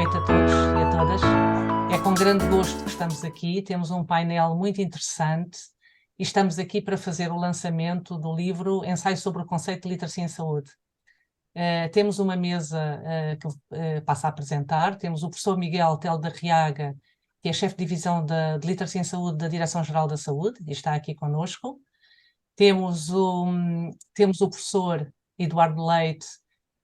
noite a todos e a todas. É com grande gosto que estamos aqui, temos um painel muito interessante e estamos aqui para fazer o lançamento do livro Ensaio sobre o Conceito de Literacia em Saúde. Temos uma mesa que passo a apresentar, temos o professor Miguel Telo da Riaga, que é chefe de divisão de Literacia em Saúde da Direção-Geral da Saúde, e está aqui connosco. Temos o professor Eduardo Leite,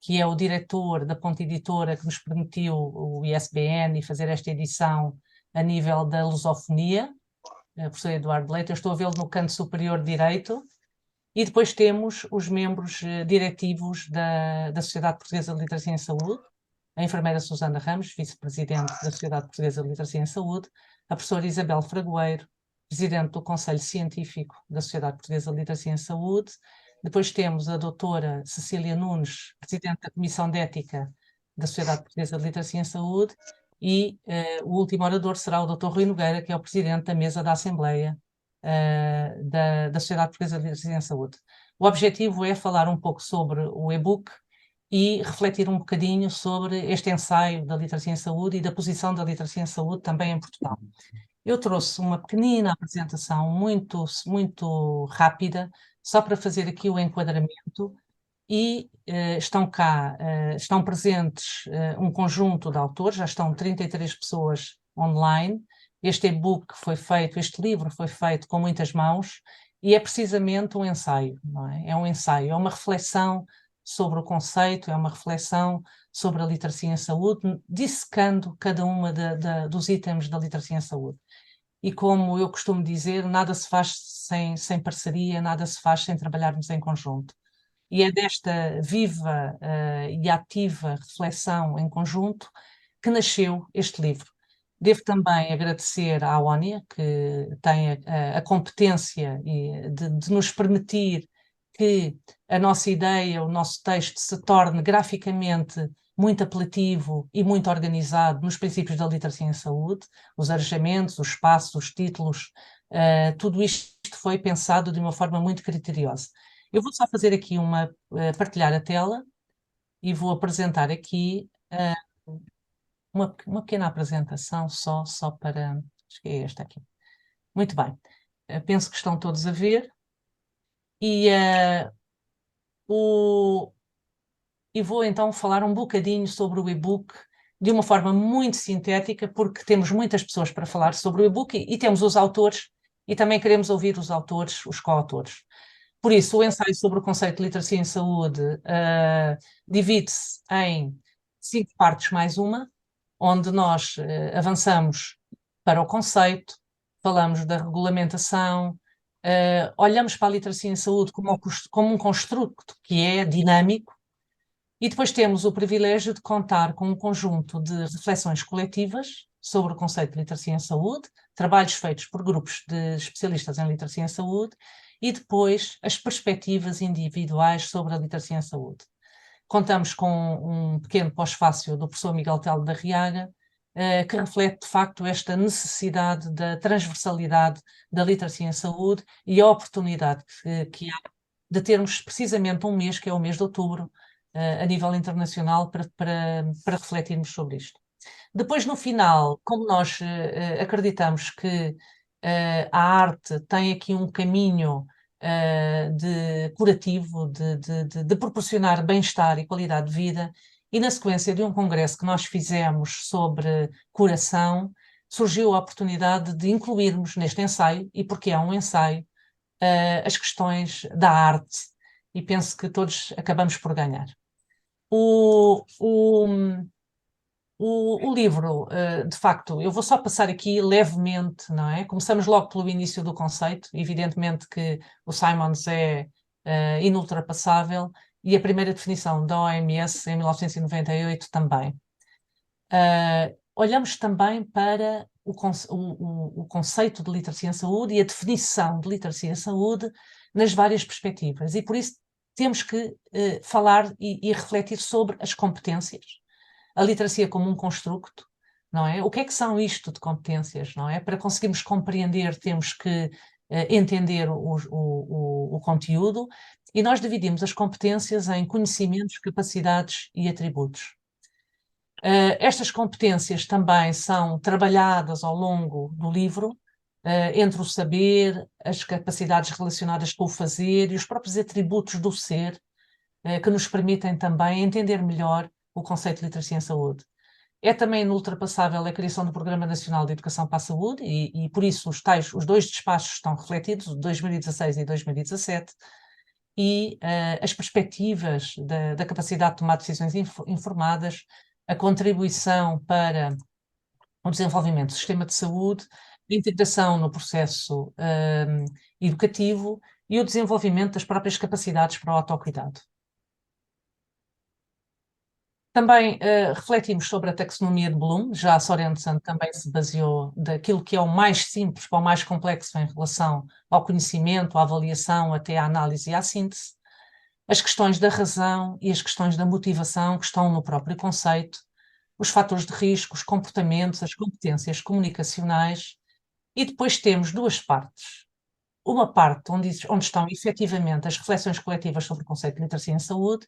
que é o diretor da Ponte Editora, que nos permitiu o ISBN e fazer esta edição a nível da lusofonia. Professor Eduardo Leite, eu estou a vê-lo no canto superior direito. E depois temos os membros diretivos da Sociedade Portuguesa de Literacia em Saúde, a enfermeira Susana Ramos, vice-presidente da Sociedade Portuguesa de Literacia em Saúde, a professora Isabel Fragoeiro, presidente do Conselho Científico da Sociedade Portuguesa de Literacia em Saúde. Depois temos a doutora Cecília Nunes, presidente da Comissão de Ética da Sociedade Portuguesa de Literacia em Saúde, e o último orador será o doutor Rui Nogueira, que é o presidente da mesa da Assembleia da Sociedade Portuguesa de Literacia em Saúde. O objetivo é falar um pouco sobre o e-book e refletir um bocadinho sobre este ensaio da literacia em saúde e da posição da literacia em saúde também em Portugal. Eu trouxe uma pequenina apresentação muito, muito rápida, só para fazer aqui o enquadramento, e estão cá, estão presentes um conjunto de autores, já estão 33 pessoas online. Este e-book foi feito, este livro foi feito com muitas mãos, e é precisamente um ensaio, não é? É um ensaio, é uma reflexão sobre o conceito, é uma reflexão sobre a literacia em saúde, dissecando cada uma dos itens da literacia em saúde. E como eu costumo dizer, nada se faz sem parceria, nada se faz sem trabalharmos em conjunto. E é desta viva e ativa reflexão em conjunto que nasceu este livro. Devo também agradecer à ONIA, que tem a competência de nos permitir que a nossa ideia, o nosso texto se torne graficamente muito apelativo e muito organizado nos princípios da literacia em saúde, os arejamentos, os espaços, os títulos, tudo isto foi pensado de uma forma muito criteriosa. Eu vou só fazer aqui partilhar a tela e vou apresentar aqui uma pequena apresentação só para... Acho que é esta aqui. Muito bem. Penso que estão todos a ver. E vou então falar um bocadinho sobre o e-book de uma forma muito sintética, porque temos muitas pessoas para falar sobre o e-book e temos os autores e também queremos ouvir os autores, os coautores. Por isso, o ensaio sobre o conceito de literacia em saúde divide-se em 5 partes mais uma, onde nós avançamos para o conceito, falamos da regulamentação, olhamos para a literacia em saúde como um construto que é dinâmico, e depois temos o privilégio de contar com um conjunto de reflexões coletivas sobre o conceito de literacia em saúde, trabalhos feitos por grupos de especialistas em literacia em saúde, e depois as perspectivas individuais sobre a literacia em saúde. Contamos com um pequeno pós-fácil do professor Miguel Telo da Riaga, que reflete de facto esta necessidade da transversalidade da literacia em saúde e a oportunidade que há de termos precisamente um mês, que é o mês de outubro, a nível internacional, para refletirmos sobre isto. Depois, no final, como nós acreditamos que a arte tem aqui um caminho curativo, de proporcionar bem-estar e qualidade de vida, e na sequência de um congresso que nós fizemos sobre curação, surgiu a oportunidade de incluirmos neste ensaio, e porque é um ensaio, as questões da arte, e penso que todos acabamos por ganhar. O livro, de facto, eu vou só passar aqui levemente, não é? Começamos logo pelo início do conceito, evidentemente que o Simons é inultrapassável, e a primeira definição da OMS em 1998 também. Olhamos também para o conceito de literacia em saúde e a definição de literacia em saúde nas várias perspectivas, e por isso temos que falar e refletir sobre as competências. A literacia como um construto, não é? O que é que são isto de competências, não é? Para conseguirmos compreender, temos que entender o conteúdo, e nós dividimos as competências em conhecimentos, capacidades e atributos. Estas competências também são trabalhadas ao longo do livro, entre o saber, as capacidades relacionadas com o fazer e os próprios atributos do ser, que nos permitem também entender melhor o conceito de literacia em saúde. É também inultrapassável a criação do Programa Nacional de Educação para a Saúde e por isso os dois despachos estão refletidos, 2016 e 2017, e as perspectivas da capacidade de tomar decisões informadas, a contribuição para o desenvolvimento do sistema de saúde, a integração no processo educativo e o desenvolvimento das próprias capacidades para o autocuidado. Também refletimos sobre a taxonomia de Bloom, já a Sorensen também se baseou daquilo que é o mais simples para o mais complexo em relação ao conhecimento, à avaliação, até à análise e à síntese, as questões da razão e as questões da motivação que estão no próprio conceito, os fatores de risco, os comportamentos, as competências comunicacionais, e depois temos duas partes. Uma parte onde estão efetivamente as reflexões coletivas sobre o conceito de literacia em saúde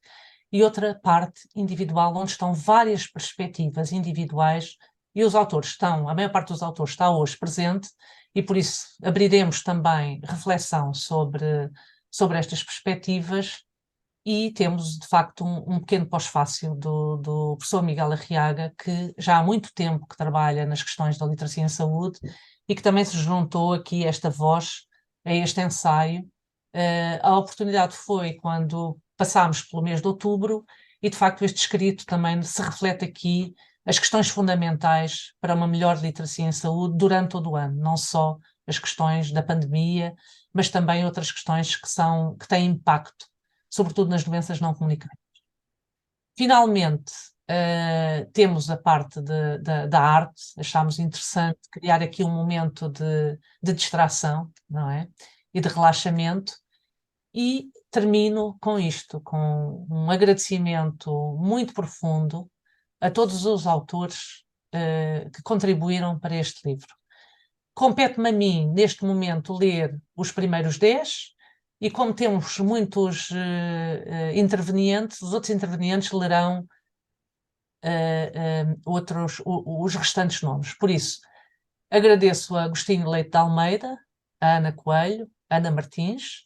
e outra parte individual onde estão várias perspectivas individuais e os autores estão, a maior parte dos autores está hoje presente e por isso abriremos também reflexão sobre estas perspectivas e temos de facto um pequeno pós-fácil do professor Miguel Arriaga que já há muito tempo que trabalha nas questões da literacia em saúde e que também se juntou aqui esta voz a este ensaio. A oportunidade foi quando passámos pelo mês de outubro e, de facto, este escrito também se reflete aqui as questões fundamentais para uma melhor literacia em saúde durante todo o ano, não só as questões da pandemia, mas também outras questões que têm impacto, sobretudo nas doenças não comunicáveis. Finalmente, temos a parte da arte, achámos interessante criar aqui um momento de distração, não é? E de relaxamento, e termino com isto, com um agradecimento muito profundo a todos os autores que contribuíram para este livro. Compete-me a mim, neste momento, ler os primeiros 10, e como temos muitos intervenientes, os outros intervenientes lerão os restantes nomes. Por isso, agradeço a Agostinho Leite de Almeida, a Ana Coelho, Ana Martins,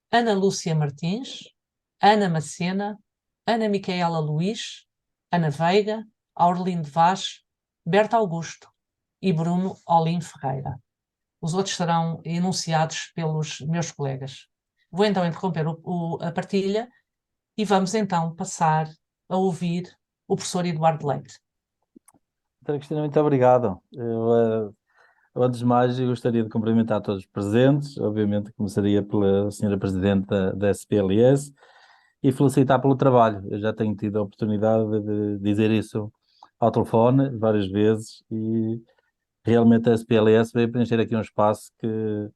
Ana Lúcia Martins, Ana Macena, Ana Micaela Luís, Ana Veiga, Aurelindo Vaz, Berta Augusto e Bruno Olim Ferreira. Os outros serão enunciados pelos meus colegas. Vou então interromper a partilha e vamos então passar a ouvir o professor Eduardo Leite. Doutora Cristina, muito obrigado. Antes de mais, eu gostaria de cumprimentar todos os presentes. Obviamente, começaria pela senhora Presidente da SPLS e felicitar pelo trabalho. Eu já tenho tido a oportunidade de dizer isso ao telefone várias vezes e realmente a SPLS veio preencher aqui um espaço que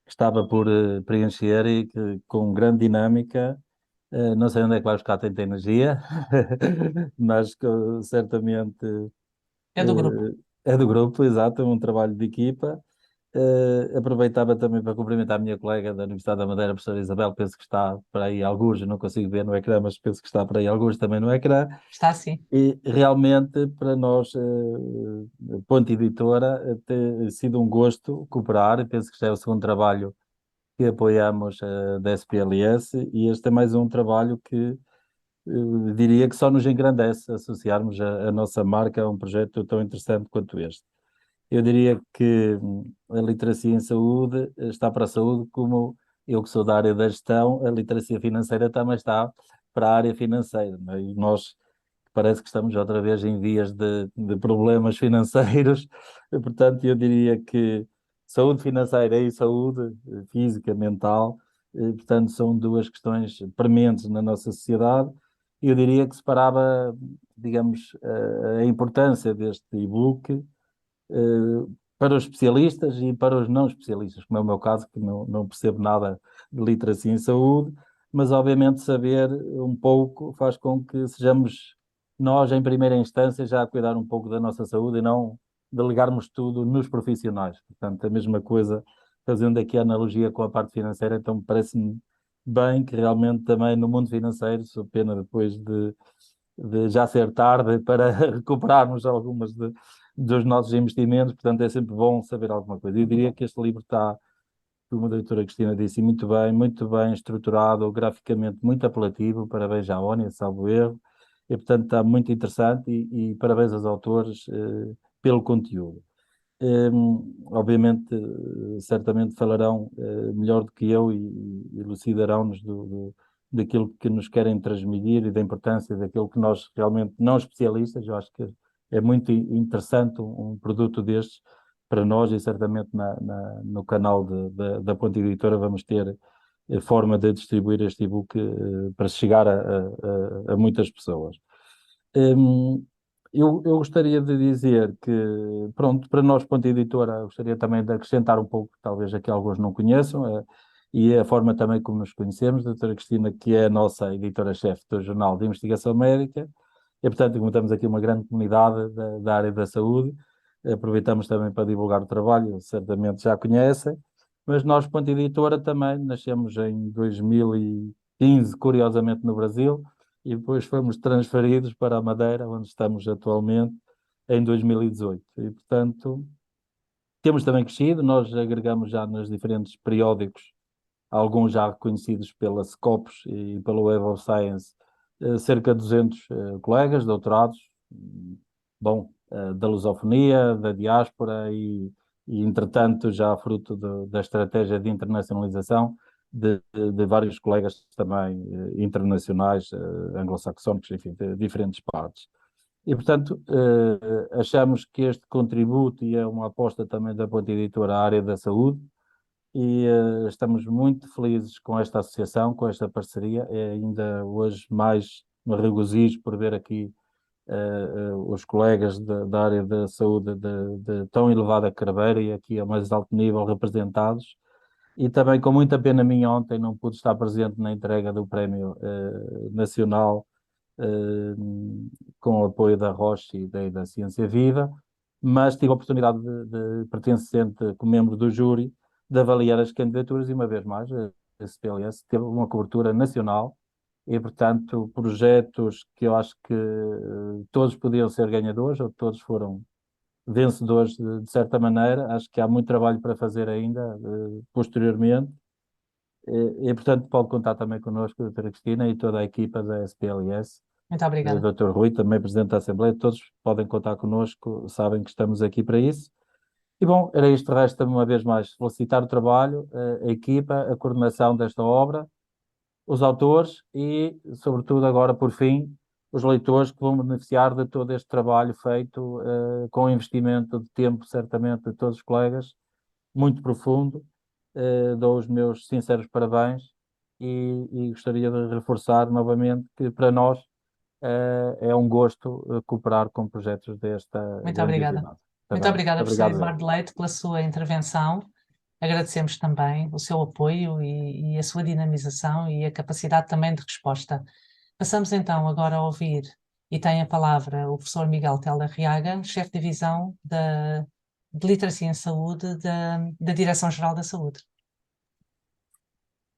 estava por preencher e que, com grande dinâmica, não sei onde é que vai buscar tanta energia, mas que, certamente É do grupo. é do grupo, exato, é um trabalho de equipa. Aproveitava também para cumprimentar a minha colega da Universidade da Madeira, a professora Isabel, penso que está para aí alguns, não consigo ver no ecrã, mas penso que está para aí alguns também no ecrã. Está assim. E realmente, para nós, Ponte Editora, tem sido um gosto cooperar, e penso que já é o segundo trabalho que apoiamos da SPLS, e este é mais um trabalho que diria que só nos engrandece associarmos a nossa marca a um projeto tão interessante quanto este. Eu diria que a literacia em saúde está para a saúde, como eu que sou da área da gestão, a literacia financeira também está para a área financeira, não é? E nós parece que estamos outra vez em vias de problemas financeiros, portanto eu diria que saúde financeira e saúde física, mental, portanto são duas questões prementes na nossa sociedade. Eu diria que separava, digamos, a importância deste e-book para os especialistas e para os não especialistas, como é o meu caso, que não percebo nada de literacia em saúde, mas obviamente saber um pouco faz com que sejamos nós, em primeira instância, já a cuidar um pouco da nossa saúde e não delegarmos tudo nos profissionais. Portanto, a mesma coisa, fazendo aqui a analogia com a parte financeira, então parece-me bem que realmente também no mundo financeiro, sou pena depois de de já ser tarde para recuperarmos algumas dos nossos investimentos, portanto é sempre bom saber alguma coisa. Eu diria que este livro está, como a doutora Cristina disse, muito bem estruturado, graficamente muito apelativo, parabéns à ONU, salvo erro, e portanto está muito interessante e parabéns aos autores pelo conteúdo. Obviamente, certamente falarão melhor do que eu e elucidarão-nos daquilo que nos querem transmitir e da importância daquilo que nós realmente, não especialistas, eu acho que é muito interessante um produto destes para nós e certamente no canal da Ponte Editora vamos ter forma de distribuir este e-book para chegar a muitas pessoas. Eu gostaria de dizer que, pronto, para nós, Ponte Editora, gostaria também de acrescentar um pouco, talvez aqui alguns não conheçam, e a forma também como nos conhecemos, a doutora Cristina, que é a nossa editora-chefe do Jornal de Investigação Médica, e, portanto, como temos aqui uma grande comunidade da área da saúde, aproveitamos também para divulgar o trabalho, certamente já conhecem, mas nós, Ponte Editora, também nascemos em 2015, curiosamente, no Brasil, e depois fomos transferidos para a Madeira, onde estamos atualmente, em 2018. E, portanto, temos também crescido, nós agregamos já nos diferentes periódicos, alguns já reconhecidos pela Scopus e pela Web of Science, cerca de 200 colegas, doutorados, bom, da lusofonia, da diáspora e entretanto, já fruto da estratégia de internacionalização, de vários colegas também internacionais, anglo-saxónicos, enfim, de diferentes partes. E, portanto, achamos que este contributo e é uma aposta também da Ponte Editora à área da saúde e estamos muito felizes com esta associação, com esta parceria. É ainda hoje mais me regozijo por ver aqui os colegas da área da saúde de tão elevada carreira e aqui a mais alto nível representados. E também com muita pena minha ontem não pude estar presente na entrega do Prémio Nacional com o apoio da Roche e da Ciência Viva, mas tive a oportunidade pertencente como membro do júri, de avaliar as candidaturas e uma vez mais a SPLS teve uma cobertura nacional e, portanto, projetos que eu acho que todos podiam ser ganhadores ou todos foram vencedores de certa maneira. Acho que há muito trabalho para fazer ainda posteriormente. Portanto, pode contar também connosco, a doutora Cristina e toda a equipa da SPLS, Muito obrigada. Dr. Rui, também Presidente da Assembleia, todos podem contar connosco, sabem que estamos aqui para isso. E bom, era isto, resta-me uma vez mais felicitar o trabalho, a equipa, a coordenação desta obra, os autores e, sobretudo agora, por fim, os leitores que vão beneficiar de todo este trabalho feito com investimento de tempo, certamente, de todos os colegas, muito profundo. Dou os meus sinceros parabéns e gostaria de reforçar novamente que para nós é um gosto cooperar com projetos desta Muito obrigada. grandiosidade. Está Muito bem? obrigada, professor Obrigado, Eduardo Leite, pela sua intervenção. Agradecemos também o seu apoio e a sua dinamização e a capacidade também de resposta. Passamos então agora a ouvir, e tem a palavra, o professor Miguel Tela Arriaga, chefe de divisão de Literacia em Saúde da Direção-Geral da Saúde.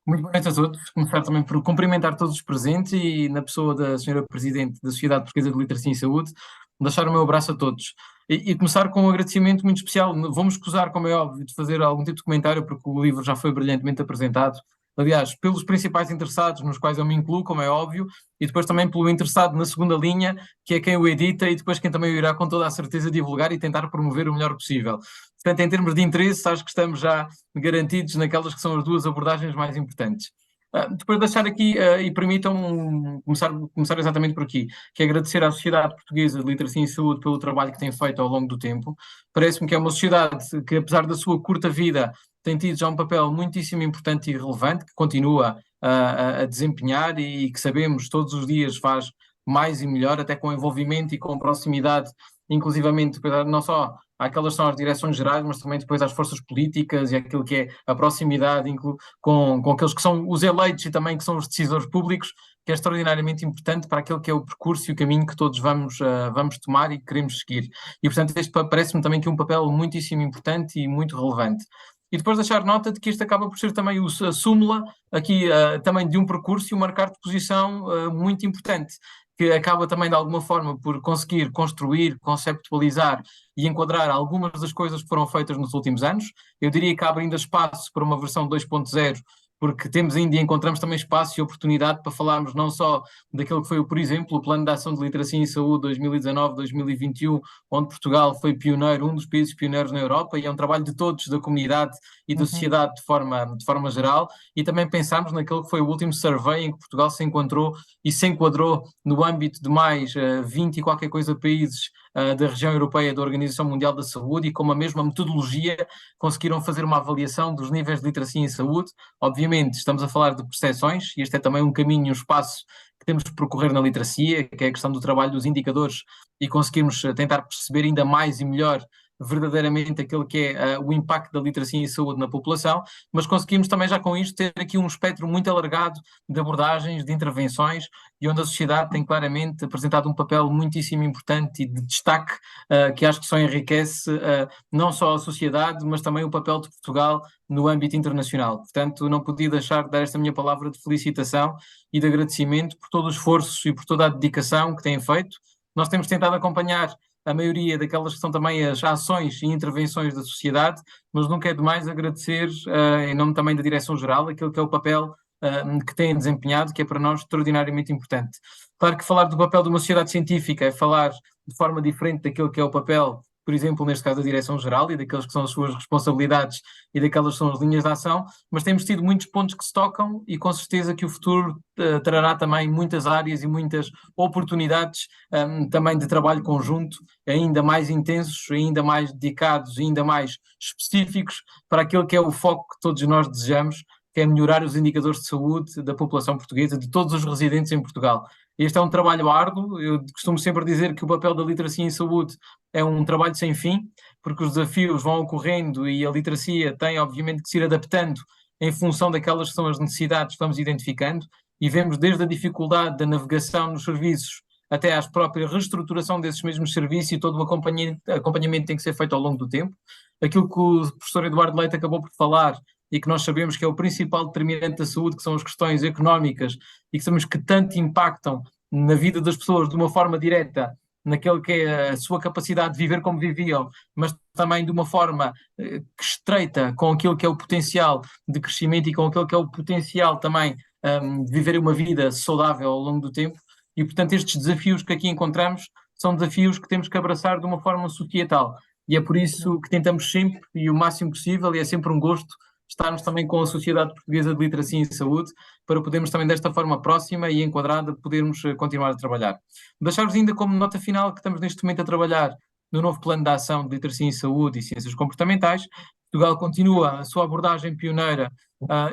Muito boa noite a todos. Começar também por cumprimentar todos os presentes e, na pessoa da senhora Presidente da Sociedade Portuguesa de Literacia em Saúde, deixar o meu abraço a todos. E começar com um agradecimento muito especial. Vou-me escusar, como é óbvio, de fazer algum tipo de comentário, porque o livro já foi brilhantemente apresentado. Aliás, pelos principais interessados, nos quais eu me incluo, como é óbvio, e depois também pelo interessado na segunda linha, que é quem o edita e depois quem também o irá com toda a certeza divulgar e tentar promover o melhor possível. Portanto, em termos de interesse, acho que estamos já garantidos naquelas que são as duas abordagens mais importantes. Depois de deixar aqui, e permitam começar exatamente por aqui, que é agradecer à Sociedade Portuguesa de Literacia em Saúde pelo trabalho que tem feito ao longo do tempo. Parece-me que é uma sociedade que, apesar da sua curta vida, tem tido já um papel muitíssimo importante e relevante, que continua a desempenhar e que sabemos todos os dias faz mais e melhor, até com envolvimento e com proximidade, inclusivamente, não só àquelas são as direções gerais, mas também depois às forças políticas e aquilo que é a proximidade com aqueles que são os eleitos e também que são os decisores públicos, que é extraordinariamente importante para aquele que é o percurso e o caminho que todos vamos tomar e que queremos seguir. E, portanto, este parece-me também que é um papel muitíssimo importante e muito relevante. E depois deixar nota de que isto acaba por ser também a súmula aqui também de um percurso e um marcar de posição muito importante, que acaba também de alguma forma por conseguir construir, conceptualizar e enquadrar algumas das coisas que foram feitas nos últimos anos. Eu diria que abre ainda espaço para uma versão 2.0, porque temos ainda e encontramos também espaço e oportunidade para falarmos não só daquilo que foi, por exemplo, o Plano de Ação de Literacia em Saúde 2019-2021, onde Portugal foi pioneiro, um dos países pioneiros na Europa, e é um trabalho de todos, da comunidade e da sociedade de forma geral, e também pensarmos naquele que foi o último survey em que Portugal se encontrou e se enquadrou no âmbito de mais 20 e qualquer coisa países da região europeia da Organização Mundial da Saúde, e com a mesma metodologia conseguiram fazer uma avaliação dos níveis de literacia em saúde. Obviamente estamos a falar de percepções, e este é também um caminho e um espaço que temos que percorrer na literacia, que é a questão do trabalho dos indicadores, e conseguirmos tentar perceber ainda mais e melhor verdadeiramente aquele que é o impacto da literacia em saúde na população, mas conseguimos também já com isto ter aqui um espectro muito alargado de abordagens, de intervenções, e onde a sociedade tem claramente apresentado um papel muitíssimo importante e de destaque, que acho que só enriquece não só a sociedade, mas também o papel de Portugal no âmbito internacional. Portanto, não podia deixar de dar esta minha palavra de felicitação e de agradecimento por todo o esforço e por toda a dedicação que têm feito. Nós temos tentado acompanhar a maioria daquelas que são também as ações e intervenções da sociedade, mas nunca é demais agradecer, em nome também da Direção-Geral, aquilo que é o papel que têm desempenhado, que é para nós extraordinariamente importante. Claro que falar do papel de uma sociedade científica é falar de forma diferente daquilo que é o papel, por exemplo, neste caso da Direção-Geral, e daqueles que são as suas responsabilidades e daquelas que são as linhas de ação, mas temos tido muitos pontos que se tocam, e com certeza que o futuro trará também muitas áreas e muitas oportunidades também de trabalho conjunto, ainda mais intensos, ainda mais dedicados, ainda mais específicos para aquilo que é o foco que todos nós desejamos, que é melhorar os indicadores de saúde da população portuguesa, de todos os residentes em Portugal. Este é um trabalho árduo. Eu costumo sempre dizer que o papel da literacia em saúde é um trabalho sem fim, porque os desafios vão ocorrendo e a literacia tem, obviamente, que se ir adaptando em função daquelas que são as necessidades que vamos identificando, e vemos desde a dificuldade da navegação nos serviços até à própria reestruturação desses mesmos serviços, e todo o acompanhamento tem que ser feito ao longo do tempo. Aquilo que o professor Eduardo Leite acabou por falar, e que nós sabemos que é o principal determinante da saúde, que são as questões económicas, e que sabemos que tanto impactam na vida das pessoas de uma forma direta, naquele que é a sua capacidade de viver como viviam, mas também de uma forma estreita com aquilo que é o potencial de crescimento e com aquilo que é o potencial também de viver uma vida saudável ao longo do tempo. E, portanto, estes desafios que aqui encontramos são desafios que temos que abraçar de uma forma societal. E é por isso que tentamos sempre, e o máximo possível, e é sempre um gosto, estarmos também com a Sociedade Portuguesa de Literacia em Saúde, para podermos também desta forma próxima e enquadrada podermos continuar a trabalhar. Deixar-vos ainda como nota final que estamos neste momento a trabalhar no novo Plano de Ação de Literacia em Saúde e Ciências Comportamentais. Portugal continua a sua abordagem pioneira,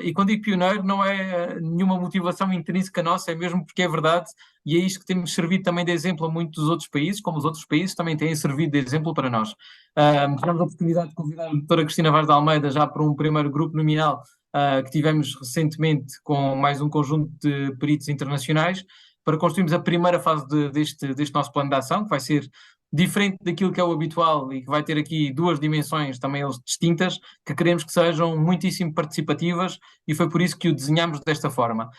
e quando digo pioneiro não é nenhuma motivação intrínseca nossa, é mesmo porque é verdade, e é isto que temos servido também de exemplo a muitos dos outros países, como os outros países também têm servido de exemplo para nós. Tivemos a oportunidade de convidar a doutora Cristina Vaz de Almeida já para um primeiro grupo nominal que tivemos recentemente com mais um conjunto de peritos internacionais, para construirmos a primeira fase deste nosso plano de ação, que vai ser diferente daquilo que é o habitual e que vai ter aqui duas dimensões também distintas, que queremos que sejam muitíssimo participativas, e foi por isso que o desenhamos desta forma.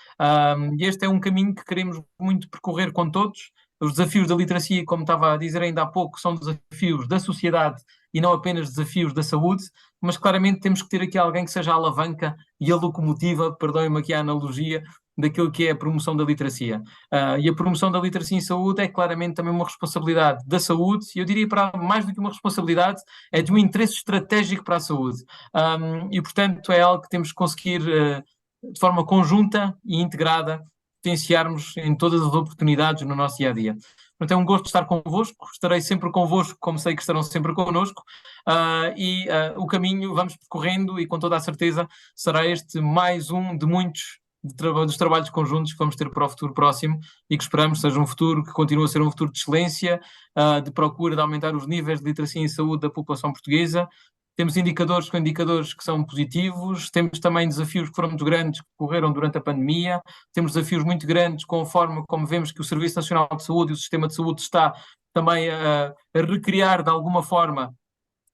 E este é um caminho que queremos muito percorrer com todos. Os desafios da literacia, como estava a dizer ainda há pouco, são desafios da sociedade e não apenas desafios da saúde, mas claramente temos que ter aqui alguém que seja a alavanca e a locomotiva, perdoem-me aqui a analogia, daquilo que é a promoção da literacia. E a promoção da literacia em saúde é claramente também uma responsabilidade da saúde, e eu diria, para mais do que uma responsabilidade, é de um interesse estratégico para a saúde. E, portanto, é algo que temos que conseguir, de forma conjunta e integrada, potenciarmos em todas as oportunidades no nosso dia-a-dia. Portanto, é um gosto estar convosco, estarei sempre convosco, como sei que estarão sempre connosco, o caminho vamos percorrendo, e com toda a certeza será este mais um de muitos dos trabalhos conjuntos que vamos ter para o futuro próximo, e que esperamos seja um futuro que continue a ser um futuro de excelência, de procura de aumentar os níveis de literacia em saúde da população portuguesa. Temos indicadores que são positivos, temos também desafios que foram muito grandes, que ocorreram durante a pandemia, temos desafios muito grandes com a forma como vemos que o Serviço Nacional de Saúde e o sistema de saúde está também a recriar de alguma forma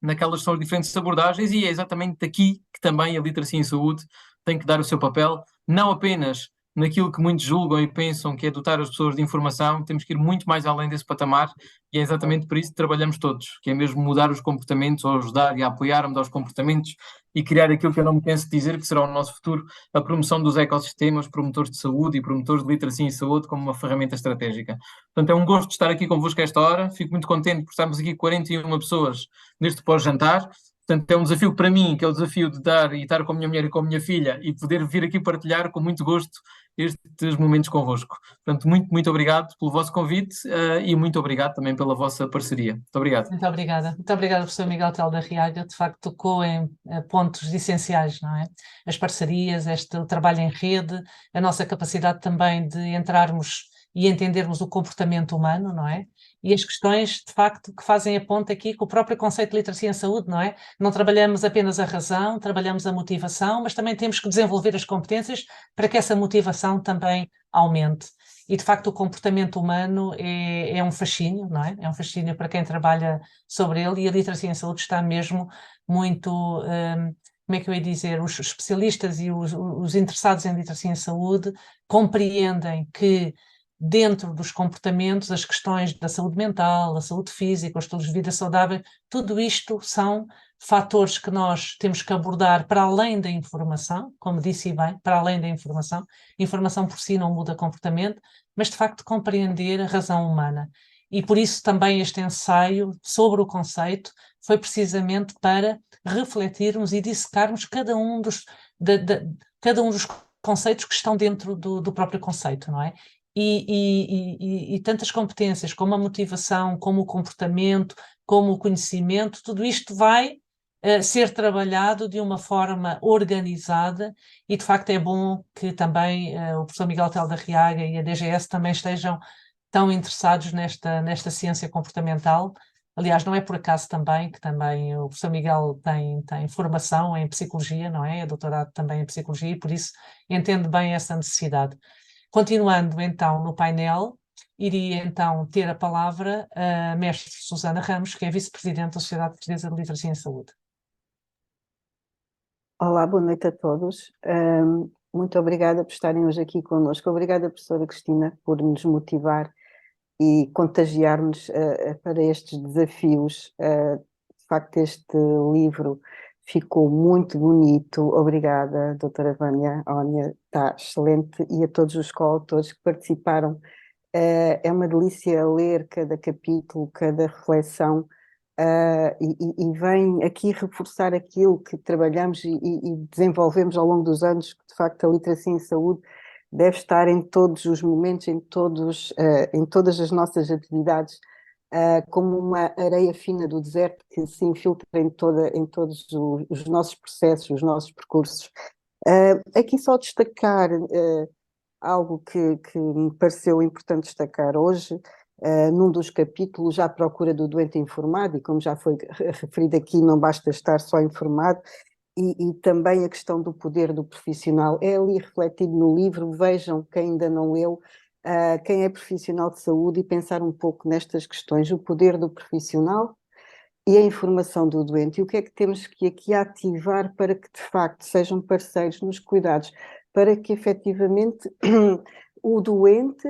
naquelas que são as diferentes abordagens, e é exatamente aqui que também a literacia em saúde tem que dar o seu papel, não apenas naquilo que muitos julgam e pensam que é dotar as pessoas de informação, temos que ir muito mais além desse patamar e é exatamente por isso que trabalhamos todos, que é mesmo mudar os comportamentos, ou ajudar e a apoiar-me aos comportamentos e criar aquilo que eu não me canso de dizer que será o nosso futuro, a promoção dos ecossistemas, promotores de saúde e promotores de literacia em saúde como uma ferramenta estratégica. Portanto, é um gosto estar aqui convosco a esta hora, fico muito contente por estarmos aqui 41 pessoas neste pós-jantar. Portanto, é um desafio para mim, que é o desafio de dar e estar com a minha mulher e com a minha filha e poder vir aqui partilhar com muito gosto estes momentos convosco. Portanto, muito obrigado pelo vosso convite e muito obrigado também pela vossa parceria. Muito obrigado. Muito obrigada. Muito obrigada, professor Miguel Tel da Riaga. De facto, tocou em pontos essenciais, não é? As parcerias, o trabalho em rede, a nossa capacidade também de entrarmos e entendermos o comportamento humano, não é? E as questões, de facto, que fazem a ponte aqui com o próprio conceito de literacia em saúde, não é? Não trabalhamos apenas a razão, trabalhamos a motivação, mas também temos que desenvolver as competências para que essa motivação também aumente. E, de facto, o comportamento humano é um fascínio, não é? É um fascínio para quem trabalha sobre ele e a literacia em saúde está mesmo muito, como é que eu ia dizer, os especialistas e os interessados em literacia em saúde compreendem que dentro dos comportamentos, as questões da saúde mental, a saúde física, os estilos de vida saudável, tudo isto são fatores que nós temos que abordar para além da informação, como disse bem, para além da informação. Informação por si não muda comportamento, mas de facto compreender a razão humana. E por isso também este ensaio sobre o conceito foi precisamente para refletirmos e dissecarmos cada um dos conceitos que estão dentro do próprio conceito, não é? E tantas competências como a motivação, como o comportamento, como o conhecimento, tudo isto vai ser trabalhado de uma forma organizada e de facto é bom que também o professor Miguel Tel da Riaga e a DGS também estejam tão interessados nesta ciência comportamental. Aliás, não é por acaso também que também o professor Miguel tem formação em psicologia, não é? É doutorado também em psicologia e por isso entende bem essa necessidade. Continuando então no painel, iria então ter a palavra a mestre Susana Ramos, que é vice-presidente da Sociedade Portuguesa de Literacia em Saúde. Olá, boa noite a todos. Muito obrigada por estarem hoje aqui connosco. Obrigada, professora Cristina, por nos motivar e contagiar-nos para estes desafios. De facto, este livro ficou muito bonito. Obrigada, doutora Vânia, está excelente, e a todos os coautores que participaram. É uma delícia ler cada capítulo, cada reflexão, e vem aqui reforçar aquilo que trabalhamos e desenvolvemos ao longo dos anos, que de facto a literacia em saúde deve estar em todos os momentos, em todas as nossas atividades, como uma areia fina do deserto que se infiltra em todos os nossos processos, os nossos percursos. Aqui só destacar algo que me pareceu importante destacar hoje, num dos capítulos, à procura do doente informado, e como já foi referido aqui, não basta estar só informado, e também a questão do poder do profissional. É ali refletido no livro, vejam quem ainda não leu, quem é profissional de saúde e pensar um pouco nestas questões, o poder do profissional e a informação do doente, e o que é que temos que aqui ativar para que de facto sejam parceiros nos cuidados, para que efetivamente o doente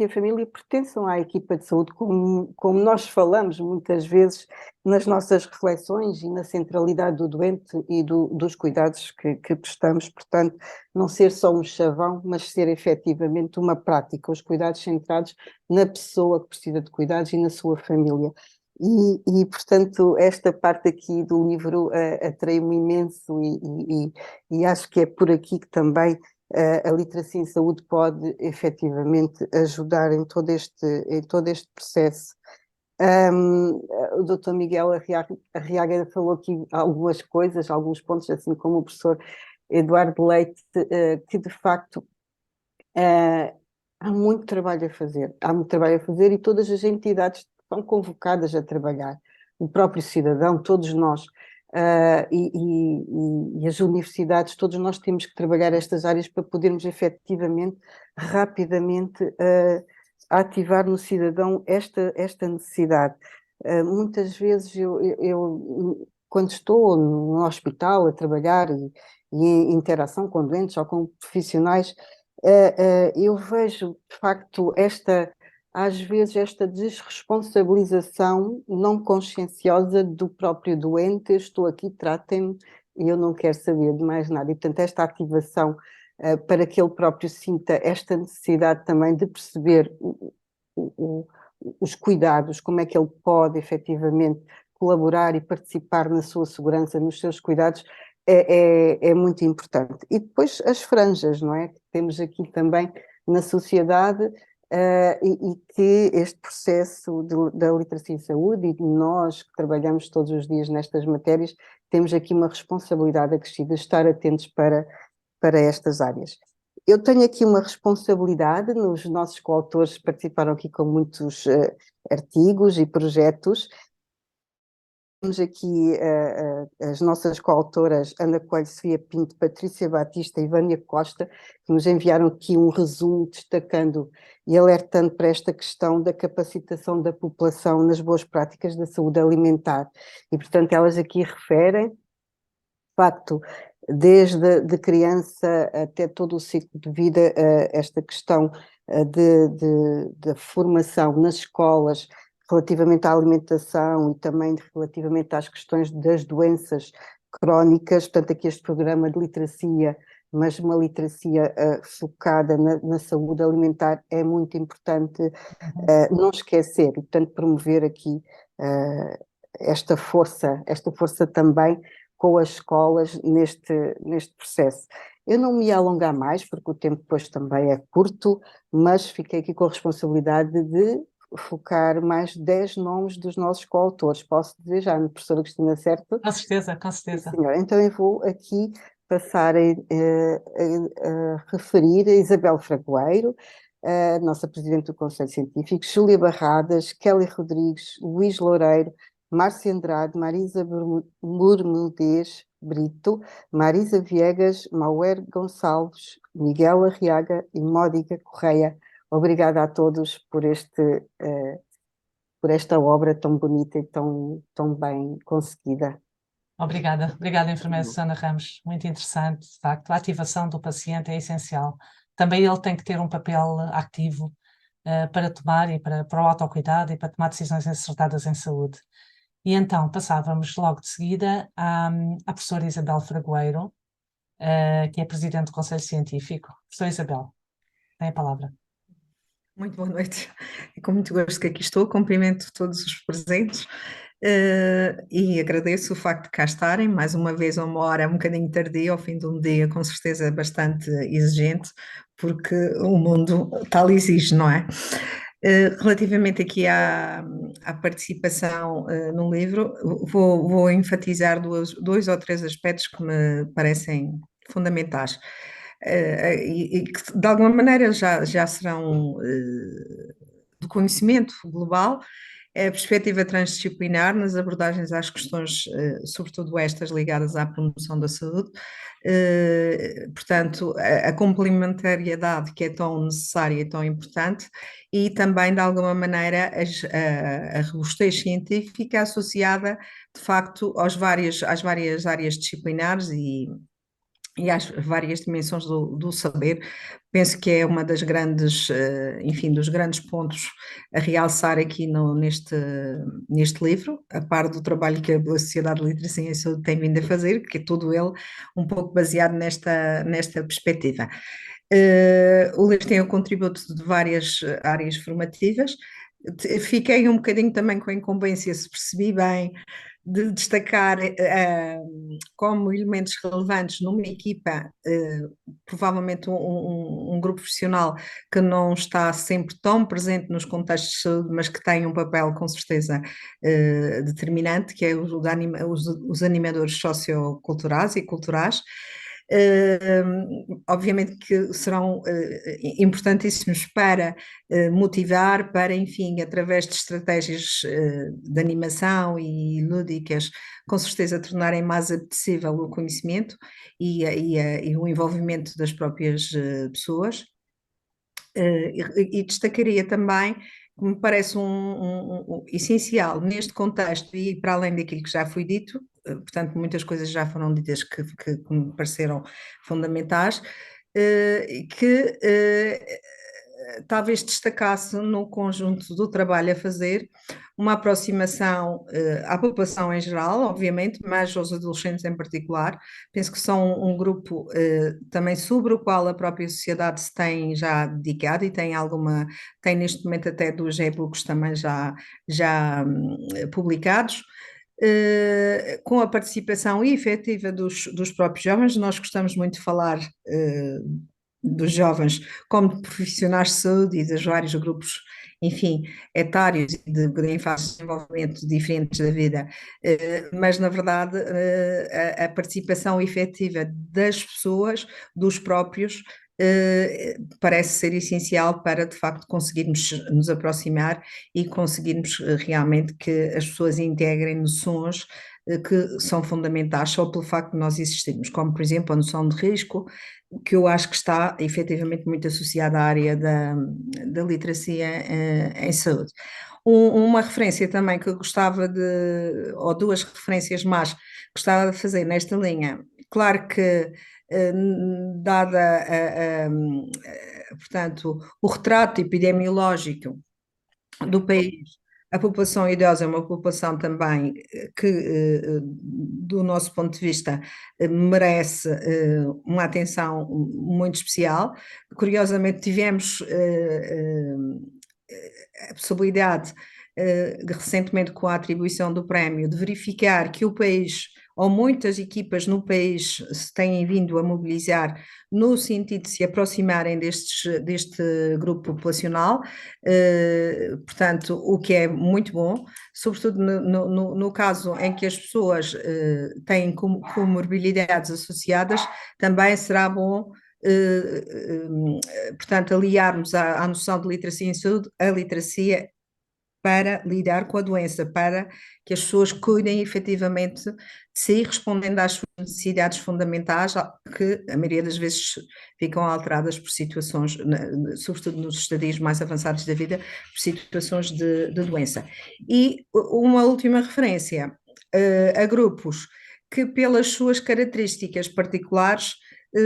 e a família pertençam à equipa de saúde, como nós falamos muitas vezes nas nossas reflexões e na centralidade do doente e dos cuidados que prestamos. Portanto, não ser só um chavão, mas ser efetivamente uma prática, os cuidados centrados na pessoa que precisa de cuidados e na sua família. Portanto, esta parte aqui do livro atraiu-me imenso e acho que é por aqui que também a literacia em saúde pode efetivamente ajudar em todo este processo. O Dr. Miguel Arriaga falou aqui algumas coisas, alguns pontos, assim como o professor Eduardo Leite, que de facto há muito trabalho a fazer. Há muito trabalho a fazer e todas as entidades são convocadas a trabalhar. O próprio cidadão, todos nós, e as universidades, todos nós temos que trabalhar estas áreas para podermos efetivamente, rapidamente, ativar no cidadão esta necessidade. Muitas vezes eu, quando estou no hospital a trabalhar e em interação com doentes ou com profissionais, Eu vejo, de facto, às vezes, esta desresponsabilização não conscienciosa do próprio doente. Eu estou aqui, tratem-me e eu não quero saber de mais nada. E, portanto, esta ativação, para que ele próprio sinta esta necessidade também de perceber o- os cuidados, como é que ele pode efetivamente colaborar e participar na sua segurança, nos seus cuidados, é muito importante. E depois as franjas, não é? Que temos aqui também na sociedade, e que este processo da literacia em saúde, e nós que trabalhamos todos os dias nestas matérias, temos aqui uma responsabilidade acrescida de estar atentos para estas áreas. Eu tenho aqui uma responsabilidade, os nossos coautores participaram aqui com muitos artigos e projetos. Temos aqui as nossas coautoras Ana Coelho, Sofia Pinto, Patrícia Batista e Vânia Costa, que nos enviaram aqui um resumo destacando e alertando para esta questão da capacitação da população nas boas práticas da saúde alimentar. E, portanto, elas aqui referem, de facto, desde de criança até todo o ciclo de vida, esta questão da formação nas escolas, relativamente à alimentação e também relativamente às questões das doenças crónicas. Portanto, aqui este programa de literacia, mas uma literacia focada na saúde alimentar, é muito importante não esquecer e, portanto, promover aqui esta força também com as escolas neste processo. Eu não me ia alongar mais, porque o tempo depois também é curto, mas fiquei aqui com a responsabilidade de focar mais 10 nomes dos nossos coautores. Posso dizer já, professora Cristina, certo? Com certeza, com Sim, certeza. senhora. Então eu vou aqui passar a referir a Isabel Fragoeiro, a nossa Presidente do Conselho Científico, Júlia Barradas, Kelly Rodrigues, Luís Loureiro, Márcia Andrade, Marisa Bermudez Brito, Marisa Viegas, Mauer Gonçalves, Miguel Arriaga e Mónica Correia. Obrigada a todos por esta obra tão bonita e tão bem conseguida. Obrigada, enfermeira Susana Ramos. Muito interessante, de facto. A ativação do paciente é essencial. Também ele tem que ter um papel ativo para tomar e para o autocuidado e para tomar decisões acertadas em saúde. E então passávamos logo de seguida à professora Isabel Fragoeiro, que é Presidente do Conselho Científico. Professora Isabel, tem a palavra. Muito boa noite. É com muito gosto que aqui estou. Cumprimento todos os presentes e agradeço o facto de cá estarem, mais uma vez a uma hora um bocadinho tardia, ao fim de um dia com certeza bastante exigente, porque o mundo tal exige, não é? Relativamente aqui à participação no livro, vou enfatizar dois ou três aspectos que me parecem fundamentais. E que de alguma maneira já serão do conhecimento global, é a perspectiva transdisciplinar nas abordagens às questões, sobretudo estas ligadas à promoção da saúde, portanto, a complementariedade que é tão necessária e tão importante, e também, de alguma maneira, a robustez científica associada, de facto, às várias áreas disciplinares e às várias dimensões do saber. Penso que é uma das grandes, enfim, dos grandes pontos a realçar aqui neste livro, a par do trabalho que a Sociedade de Literacia em Saúde tem vindo a fazer, que é todo ele um pouco baseado nesta perspectiva. O livro tem o contributo de várias áreas formativas. Fiquei um bocadinho também com a incumbência, se percebi bem, de destacar como elementos relevantes numa equipa, provavelmente um grupo profissional que não está sempre tão presente nos contextos de saúde, mas que tem um papel com certeza determinante, que é os animadores socioculturais e culturais. Obviamente que serão importantíssimos para motivar, para, enfim, através de estratégias de animação e lúdicas, com certeza tornarem mais apetecível o conhecimento e o envolvimento das próprias pessoas. E destacaria também que me parece essencial neste contexto e para além daquilo que já foi dito, portanto muitas coisas já foram ditas que me pareceram fundamentais, que talvez destacasse no conjunto do trabalho a fazer uma aproximação à população em geral, obviamente, mas aos adolescentes em particular. Penso que são um grupo também sobre o qual a própria sociedade se tem já dedicado e tem neste momento até 2 e-books também já publicados. Com a participação efetiva dos próprios jovens. Nós gostamos muito de falar dos jovens como de profissionais de saúde e dos vários grupos, enfim, etários e em fases de desenvolvimento diferentes da vida, mas na verdade a participação efetiva das pessoas, dos próprios, parece ser essencial para de facto conseguirmos nos aproximar e conseguirmos realmente que as pessoas integrem noções que são fundamentais só pelo facto de nós existirmos, como por exemplo a noção de risco, que eu acho que está efetivamente muito associada à área da literacia em saúde. Uma referência também que eu gostava ou 2 referências mais que gostava de fazer nesta linha, claro que dada portanto, o retrato epidemiológico do país, a população idosa é uma população também que, do nosso ponto de vista, merece uma atenção muito especial. Curiosamente, tivemos a possibilidade, recentemente com a atribuição do prémio, de verificar que o país, ou muitas equipas no país, se têm vindo a mobilizar no sentido de se aproximarem deste grupo populacional, portanto, o que é muito bom, sobretudo no caso em que as pessoas têm comorbilidades associadas, também será bom portanto, aliarmos à noção de literacia em saúde a literacia para lidar com a doença, para que as pessoas cuidem efetivamente de si, respondendo às suas necessidades fundamentais, que a maioria das vezes ficam alteradas por situações, sobretudo nos estadios mais avançados da vida, por situações de doença. E uma última referência a grupos que, pelas suas características particulares,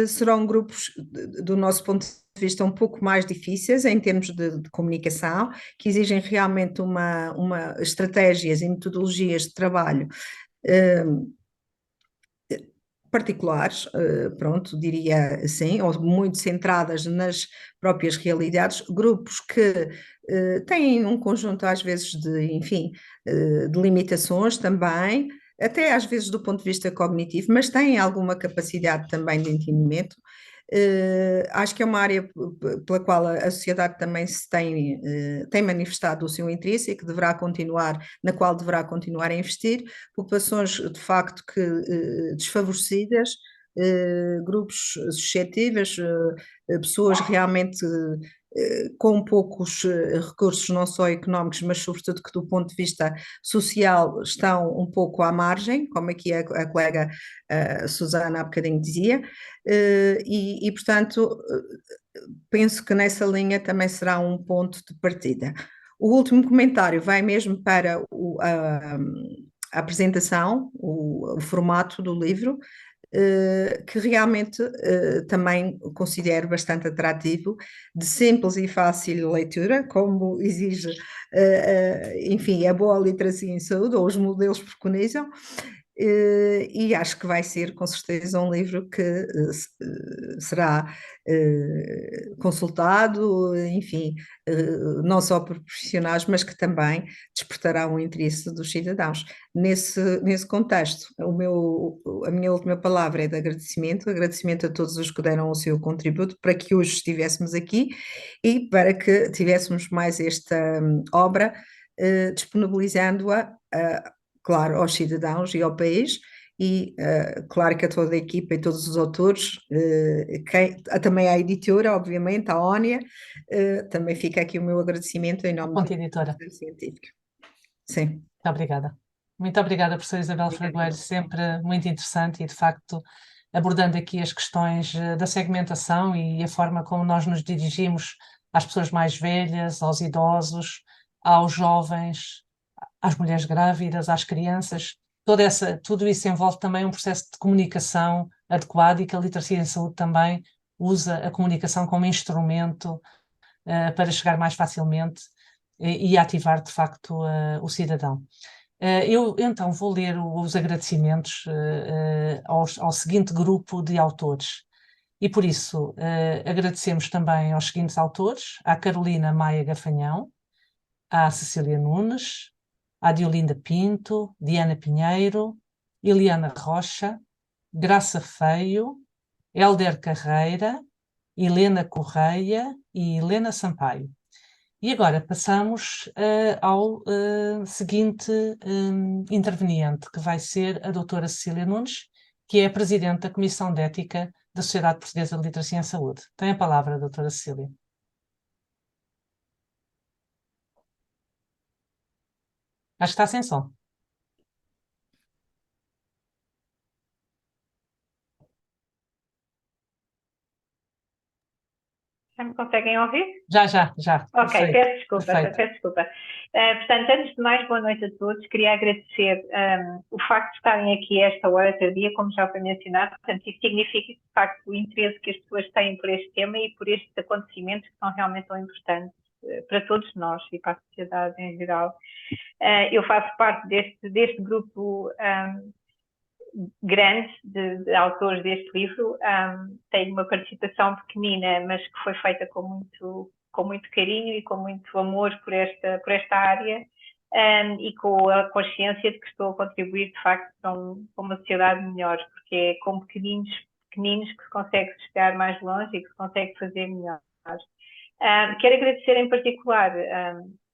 serão grupos, do nosso ponto de vista, um pouco mais difíceis em termos de comunicação, que exigem realmente uma estratégias e metodologias de trabalho particulares, pronto, diria assim, ou muito centradas nas próprias realidades, grupos que têm um conjunto às vezes enfim, de limitações também, até às vezes do ponto de vista cognitivo, mas têm alguma capacidade também de entendimento. Acho que é uma área pela qual a sociedade também se tem manifestado o seu interesse e que na qual deverá continuar a investir. Populações de facto desfavorecidas, grupos suscetíveis, pessoas realmente com poucos recursos, não só económicos, mas sobretudo que do ponto de vista social estão um pouco à margem, como aqui a colega Susana há bocadinho dizia, portanto penso que nessa linha também será um ponto de partida. O último comentário vai mesmo para a apresentação, o formato do livro, que realmente também considero bastante atrativo, de simples e fácil leitura, como exige, enfim, a boa literacia em saúde, ou os modelos preconizam, e acho que vai ser com certeza um livro que será consultado, enfim, não só por profissionais, mas que também despertará o interesse dos cidadãos. Nesse contexto, a minha última palavra é de agradecimento a todos os que deram o seu contributo para que hoje estivéssemos aqui e para que tivéssemos mais esta obra, disponibilizando-a, claro, aos cidadãos e ao país, e claro que a toda a equipa e todos os autores, também à editora, obviamente, à ONIA, também fica aqui o meu agradecimento em nome Ponte do Editora. Ministério Científico. Sim. Muito obrigada. Muito obrigada, professora Isabel Fragoeiro, sempre muito interessante e, de facto, abordando aqui as questões da segmentação e a forma como nós nos dirigimos às pessoas mais velhas, aos idosos, aos jovens, às mulheres grávidas, às crianças. Tudo isso envolve também um processo de comunicação adequado e que a literacia em saúde também usa a comunicação como instrumento para chegar mais facilmente e ativar, de facto, o cidadão. Eu, então, vou ler os agradecimentos ao seguinte grupo de autores. E, por isso, agradecemos também aos seguintes autores: à Carolina Maia Gafanhão, à Cecília Nunes, à Diolinda Pinto, Diana Pinheiro, Eliana Rocha, Graça Feio, Hélder Carreira, Helena Correia e Helena Sampaio. E agora passamos ao seguinte interveniente, que vai ser a doutora Cecília Nunes, que é a Presidente da Comissão de Ética da Sociedade Portuguesa de Literacia em Saúde. Tem a palavra, doutora Cecília. Acho que está sem som. Já me conseguem ouvir? Já. Ok, Perfeito, peço desculpa, perfeito. peço desculpa. Portanto, antes de mais, boa noite a todos. Queria agradecer o facto de estarem aqui a esta hora tardia, como já foi mencionado. Portanto, isso significa, de facto, o interesse que as pessoas têm por este tema e por estes acontecimentos que são realmente tão importantes para todos nós e para a sociedade em geral. Eu faço parte deste grupo grande de autores deste livro. Tenho uma participação pequenina, mas que foi feita com muito carinho e com muito amor por esta área, e com a consciência de que estou a contribuir, de facto, para uma sociedade melhor, porque é com pequeninos que se consegue chegar mais longe e que se consegue fazer melhor. Quero agradecer em particular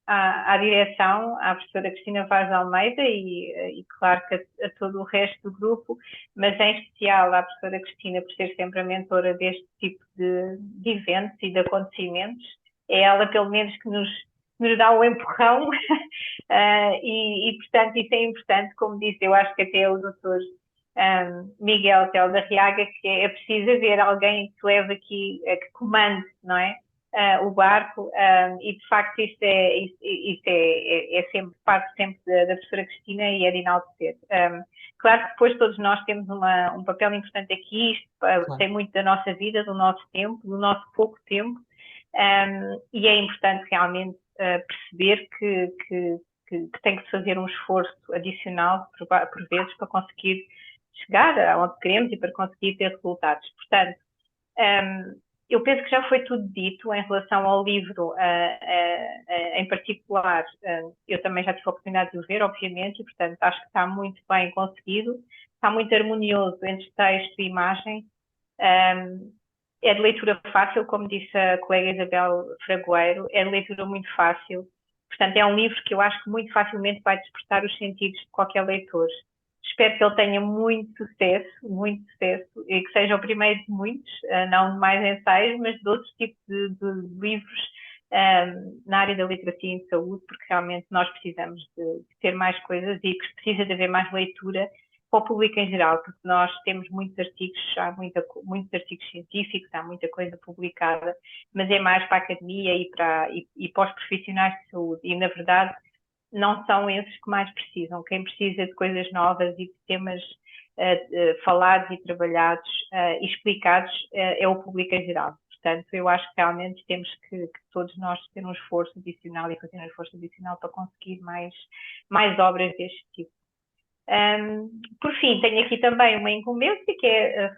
à direção, à professora Cristina Vaz de Almeida e claro que a todo o resto do grupo, mas em especial à professora Cristina por ser sempre a mentora deste tipo de eventos e de acontecimentos. É ela, pelo menos, que nos dá o empurrão e, portanto, isso é importante. Como disse, eu acho que até o doutor Miguel Tel da Riaga, que é preciso haver alguém que leve aqui, que comande, não é? O barco, e de facto isso é sempre parte sempre da professora Cristina e é de enaltecer. Claro que depois todos nós temos um papel importante aqui, isto Claro. tem muito da nossa vida, do nosso tempo, do nosso pouco tempo, e é importante realmente perceber que tem que se fazer um esforço adicional por vezes para conseguir chegar aonde queremos e para conseguir ter resultados. Portanto, eu penso que já foi tudo dito em relação ao livro, em particular. Eu também já tive a oportunidade de o ver, obviamente, e, portanto, acho que está muito bem conseguido, está muito harmonioso entre texto e imagem. É de leitura fácil, como disse a colega Isabel Fragoeiro, é de leitura muito fácil. Portanto, é um livro que eu acho que muito facilmente vai despertar os sentidos de qualquer leitor. Espero que ele tenha muito sucesso, e que seja o primeiro de muitos, não de mais ensaios, mas de outros tipos de livros na área da literacia em saúde, porque realmente nós precisamos de ter mais coisas e que precisa de haver mais leitura para o público em geral, porque nós temos muitos artigos, muitos artigos científicos, há muita coisa publicada, mas é mais para a academia e para os profissionais de saúde, e na verdade não são esses que mais precisam. Quem precisa de coisas novas e de temas falados e trabalhados e explicados é o público em geral. Portanto, eu acho que realmente temos que todos nós ter um esforço adicional e fazer um esforço adicional para conseguir mais obras deste tipo. Por fim, tenho aqui também uma incumbência, que é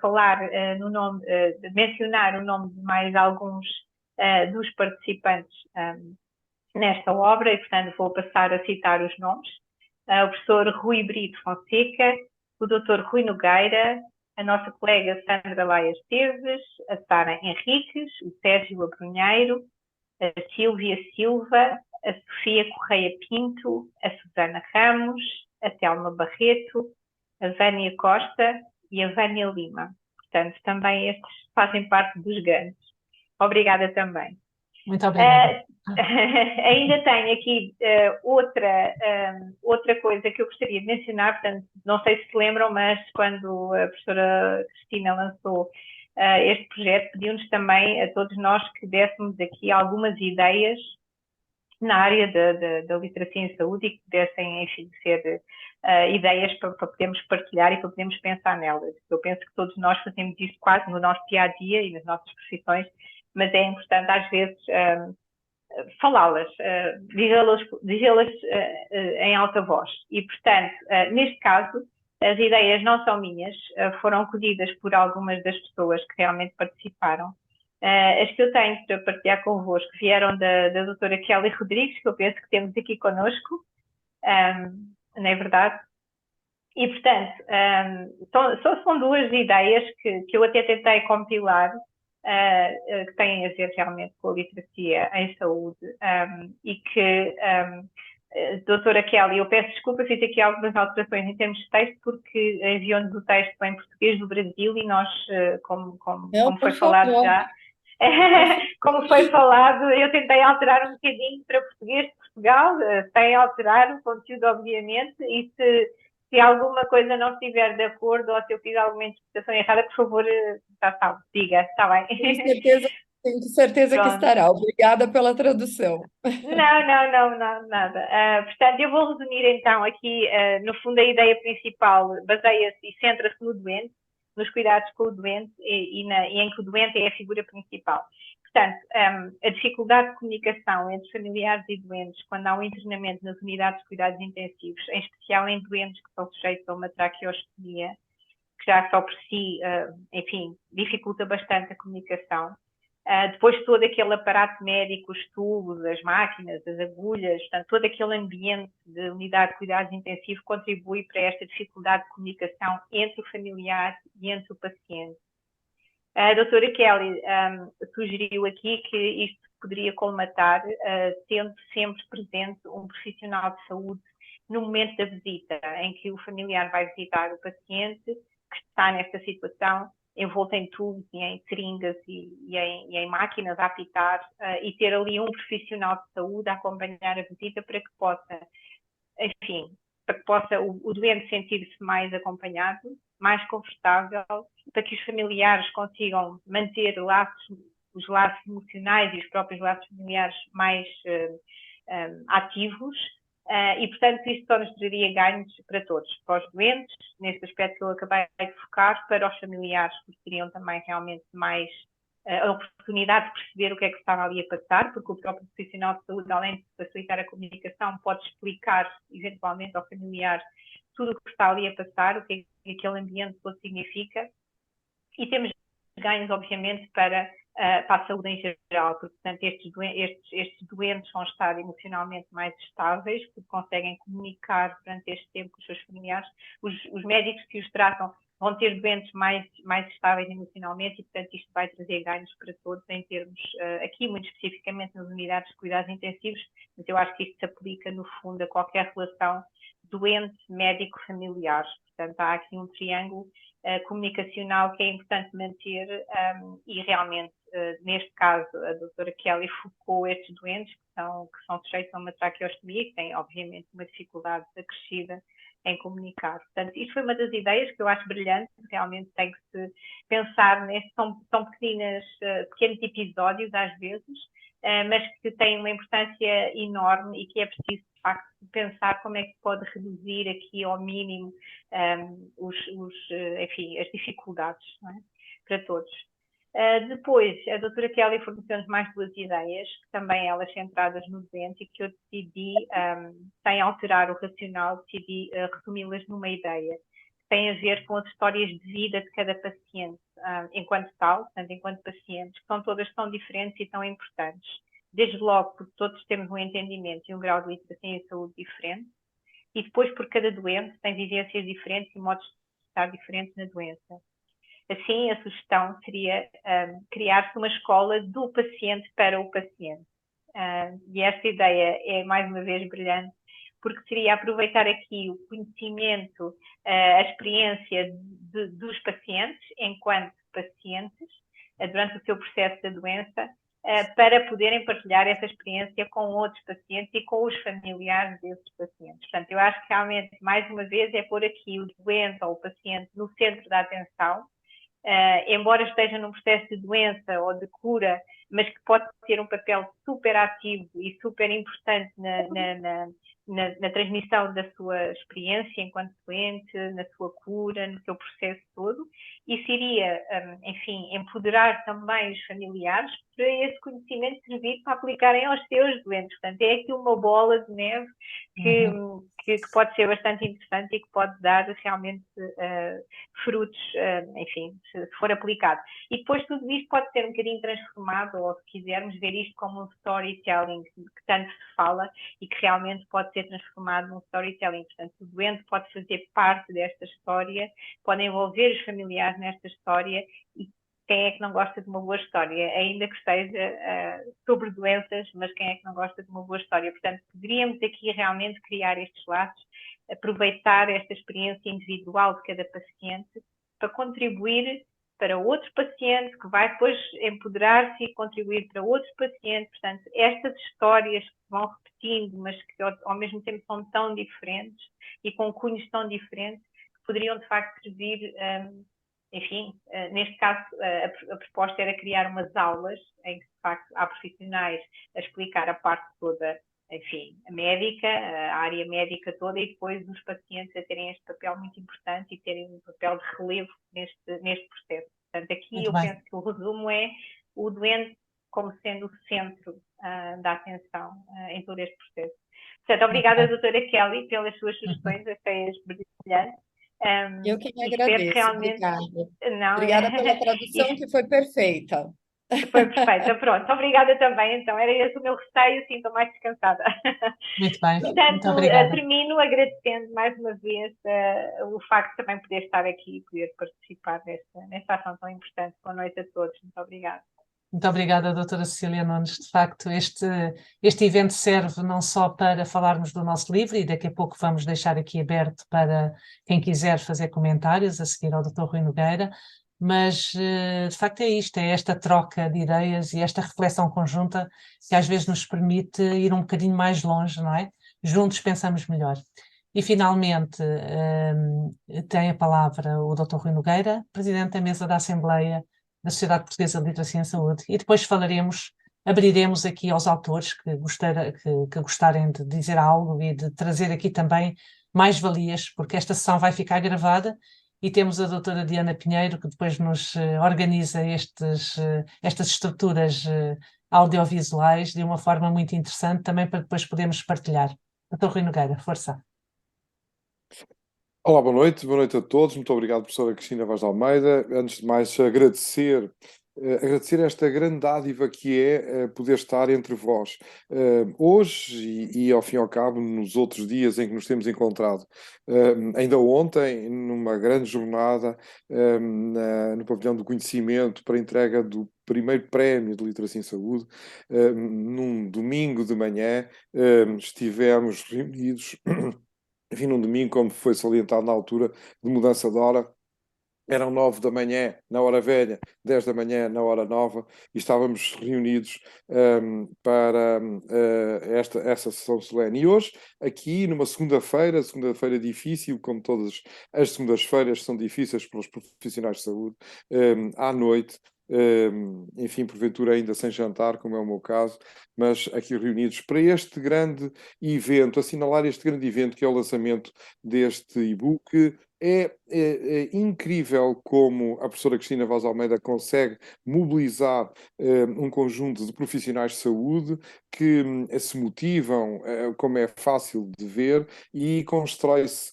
mencionar o nome de mais alguns dos participantes nesta obra, e, portanto, vou passar a citar os nomes. O professor Rui Brito Fonseca, o doutor Rui Nogueira, a nossa colega Sandra Laia Esteves, a Sara Henriques, o Sérgio Abrunheiro, a Sílvia Silva, a Sofia Correia Pinto, a Susana Ramos, a Telma Barreto, a Vânia Costa e a Vânia Lima. Portanto, também estes fazem parte dos grandes. Obrigada também. Muito obrigada. Ainda tenho aqui outra coisa que eu gostaria de mencionar. Portanto, não sei se lembram, mas quando a professora Cristina lançou este projeto, pediu-nos também a todos nós que dessemos aqui algumas ideias na área da literacia em saúde e que pudessem, enfim, ser ideias para podermos partilhar e para podermos pensar nelas. Eu penso que todos nós fazemos isto quase no nosso dia-a-dia e nas nossas profissões, mas é importante às vezes falá-las, dizê-las em alta voz. E, portanto, neste caso, as ideias não são minhas, foram colhidas por algumas das pessoas que realmente participaram. As que eu tenho para partilhar convosco vieram da doutora Kelly Rodrigues, que eu penso que temos aqui connosco, não é verdade? E, portanto, são duas ideias que eu até tentei compilar, que têm a ver realmente com a literacia em saúde, e que, doutora Kelly, eu peço desculpa, fiz aqui algumas alterações em termos de texto, porque enviou-nos o texto em português do Brasil e nós, como foi falado já, como foi falado, eu tentei alterar um bocadinho para português de Portugal, sem alterar o conteúdo, obviamente, e se alguma coisa não estiver de acordo ou se eu fiz alguma interpretação errada, por favor, diga, está bem. Tenho certeza que Pronto. estará. Obrigada pela tradução. Não, nada. Portanto, eu vou resumir então aqui, no fundo, a ideia principal baseia-se e centra-se no doente, nos cuidados com o doente e em que o doente é a figura principal. Portanto, a dificuldade de comunicação entre familiares e doentes quando há um internamento nas unidades de cuidados intensivos, em especial em doentes que são sujeitos a uma traqueostomia, que já só por si, enfim, dificulta bastante a comunicação. Depois todo aquele aparato médico, os tubos, as máquinas, as agulhas, portanto, todo aquele ambiente de unidade de cuidados intensivos contribui para esta dificuldade de comunicação entre o familiar e entre o paciente. A doutora Kelly sugeriu aqui que isto poderia colmatar tendo sempre presente um profissional de saúde no momento da visita, em que o familiar vai visitar o paciente que está nesta situação, envolto em tubos e em seringas e em máquinas a apitar, e ter ali um profissional de saúde a acompanhar a visita para que possa, enfim, o doente sentir-se mais acompanhado, mais confortável, para que os familiares consigam manter os laços emocionais e os próprios laços familiares mais ativos, e, portanto, isto só nos traria ganhos para todos, para os doentes, neste aspecto que eu acabei de focar, para os familiares, que teriam também realmente mais a oportunidade de perceber o que é que estava ali a passar, porque o próprio profissional de saúde, além de facilitar a comunicação, pode explicar, eventualmente, ao familiar tudo o que está ali a passar, o que é que aquele ambiente todo significa, e temos ganhos, obviamente, para a saúde em geral, porque, portanto, estes doentes vão estar emocionalmente mais estáveis, porque conseguem comunicar durante este tempo com os seus familiares. Os médicos que os tratam vão ter doentes mais estáveis emocionalmente e, portanto, isto vai trazer ganhos para todos em termos, aqui muito especificamente nas unidades de cuidados intensivos, mas eu acho que isto se aplica, no fundo, a qualquer relação doente, médico, familiar. Portanto, há aqui um triângulo comunicacional que é importante manter e realmente, neste caso, a doutora Kelly focou estes doentes que são sujeitos a uma traqueostomia, que têm, obviamente, uma dificuldade acrescida em comunicar. Portanto, isto foi uma das ideias que eu acho brilhante, realmente tem que se pensar nestes, são pequenos episódios às vezes, mas que têm uma importância enorme e que é preciso, de facto, pensar como é que se pode reduzir aqui ao mínimo enfim, as dificuldades, não é? Para todos. Depois, a doutora Kelly forneceu-nos mais duas ideias, que também elas centradas no doente, e que eu decidi, sem alterar o racional, decidi resumi-las numa ideia, que tem a ver com as histórias de vida de cada paciente, enquanto tal, portanto, enquanto pacientes, que são todas tão diferentes e tão importantes. Desde logo, porque todos temos um entendimento e um grau de literacia em saúde diferente, e depois, porque cada doente tem vivências diferentes e modos de estar diferentes na doença. Assim, a sugestão seria criar-se uma escola do paciente para o paciente. E esta ideia é, mais uma vez, brilhante, porque seria aproveitar aqui o conhecimento, a experiência dos pacientes, enquanto pacientes, durante o seu processo da doença, para poderem partilhar essa experiência com outros pacientes e com os familiares desses pacientes. Portanto, eu acho que realmente, mais uma vez, é pôr aqui o doente ou o paciente no centro da atenção, embora esteja num processo de doença ou de cura, mas que pode ter um papel super ativo e super importante na transmissão da sua experiência enquanto doente, na sua cura, no seu processo todo. Isso iria, enfim, empoderar também os familiares para esse conhecimento servir para aplicarem aos seus doentes. Portanto, é aqui uma bola de neve que pode ser bastante interessante e que pode dar realmente frutos, enfim, se for aplicado. E depois tudo isto pode ser um bocadinho transformado, ou se quisermos ver isto como um storytelling que tanto se fala e que realmente pode ser transformado num storytelling. Portanto, o doente pode fazer parte desta história, pode envolver os familiares nesta história, e quem é que não gosta de uma boa história? Ainda que seja sobre doenças, mas quem é que não gosta de uma boa história? Portanto, poderíamos aqui realmente criar estes laços, aproveitar esta experiência individual de cada paciente para contribuir para outro paciente, que vai depois empoderar-se e contribuir para outros pacientes. Portanto, estas histórias que se vão repetindo, mas que ao mesmo tempo são tão diferentes e com cunhos tão diferentes, que poderiam de facto servir, enfim, neste caso a proposta era criar umas aulas em que de facto há profissionais a explicar a parte toda, enfim, a médica, a área médica toda, e depois os pacientes a terem este papel muito importante e terem um papel de relevo neste processo. Portanto, aqui Muito eu bem. penso que o resumo é o doente como sendo o centro da atenção em todo este processo. Portanto, obrigada, doutora Kelly, pelas suas sugestões, achei-as brilhantes. Eu que E espero agradeço, realmente... obrigada. Não, Obrigada pela tradução, que foi perfeita. Foi perfeita, pronto. Obrigada também, então. Era esse o meu receio, sim, estou mais descansada. Muito bem, muito Portanto, obrigada. termino agradecendo mais uma vez o facto de também poder estar aqui e poder participar nesta ação tão importante. Boa noite a todos. Muito obrigada. Muito obrigada, doutora Cecília Nunes. De facto, este evento serve não só para falarmos do nosso livro, e daqui a pouco vamos deixar aqui aberto para quem quiser fazer comentários a seguir ao doutor Rui Nogueira, mas de facto é isto, é esta troca de ideias e esta reflexão conjunta que às vezes nos permite ir um bocadinho mais longe, não é? Juntos pensamos melhor. E finalmente tem a palavra o doutor Rui Nogueira, presidente da mesa da Assembleia da Sociedade Portuguesa de Literacia em Saúde, e depois abriremos aqui aos autores que gostarem de dizer algo e de trazer aqui também mais valias, porque esta sessão vai ficar gravada e temos a doutora Diana Pinheiro, que depois nos organiza estas estruturas audiovisuais de uma forma muito interessante, também para depois podermos partilhar. Doutor Rui Nogueira, força. Olá, boa noite a todos. Muito obrigado, professora Cristina Vaz de Almeida. Antes de mais, agradecer esta grande dádiva que é poder estar entre vós hoje e, ao fim e ao cabo, nos outros dias em que nos temos encontrado. Ainda ontem, numa grande jornada no Pavilhão do Conhecimento para a entrega do primeiro prémio de Literacia em Saúde, num domingo de manhã, estivemos reunidos. Enfim, num domingo, como foi salientado na altura de mudança de hora, eram 9 da manhã na hora velha, 10 da manhã na hora nova, e estávamos reunidos para essa sessão solene. E hoje, aqui, numa segunda-feira difícil, como todas as segundas-feiras são difíceis para os profissionais de saúde, à noite, enfim, porventura ainda sem jantar, como é o meu caso, mas aqui reunidos para este grande evento, assinalar este grande evento que é o lançamento deste e-book. É incrível como a professora Cristina Vaz Almeida consegue mobilizar um conjunto de profissionais de saúde que se motivam, como é fácil de ver, e constrói-se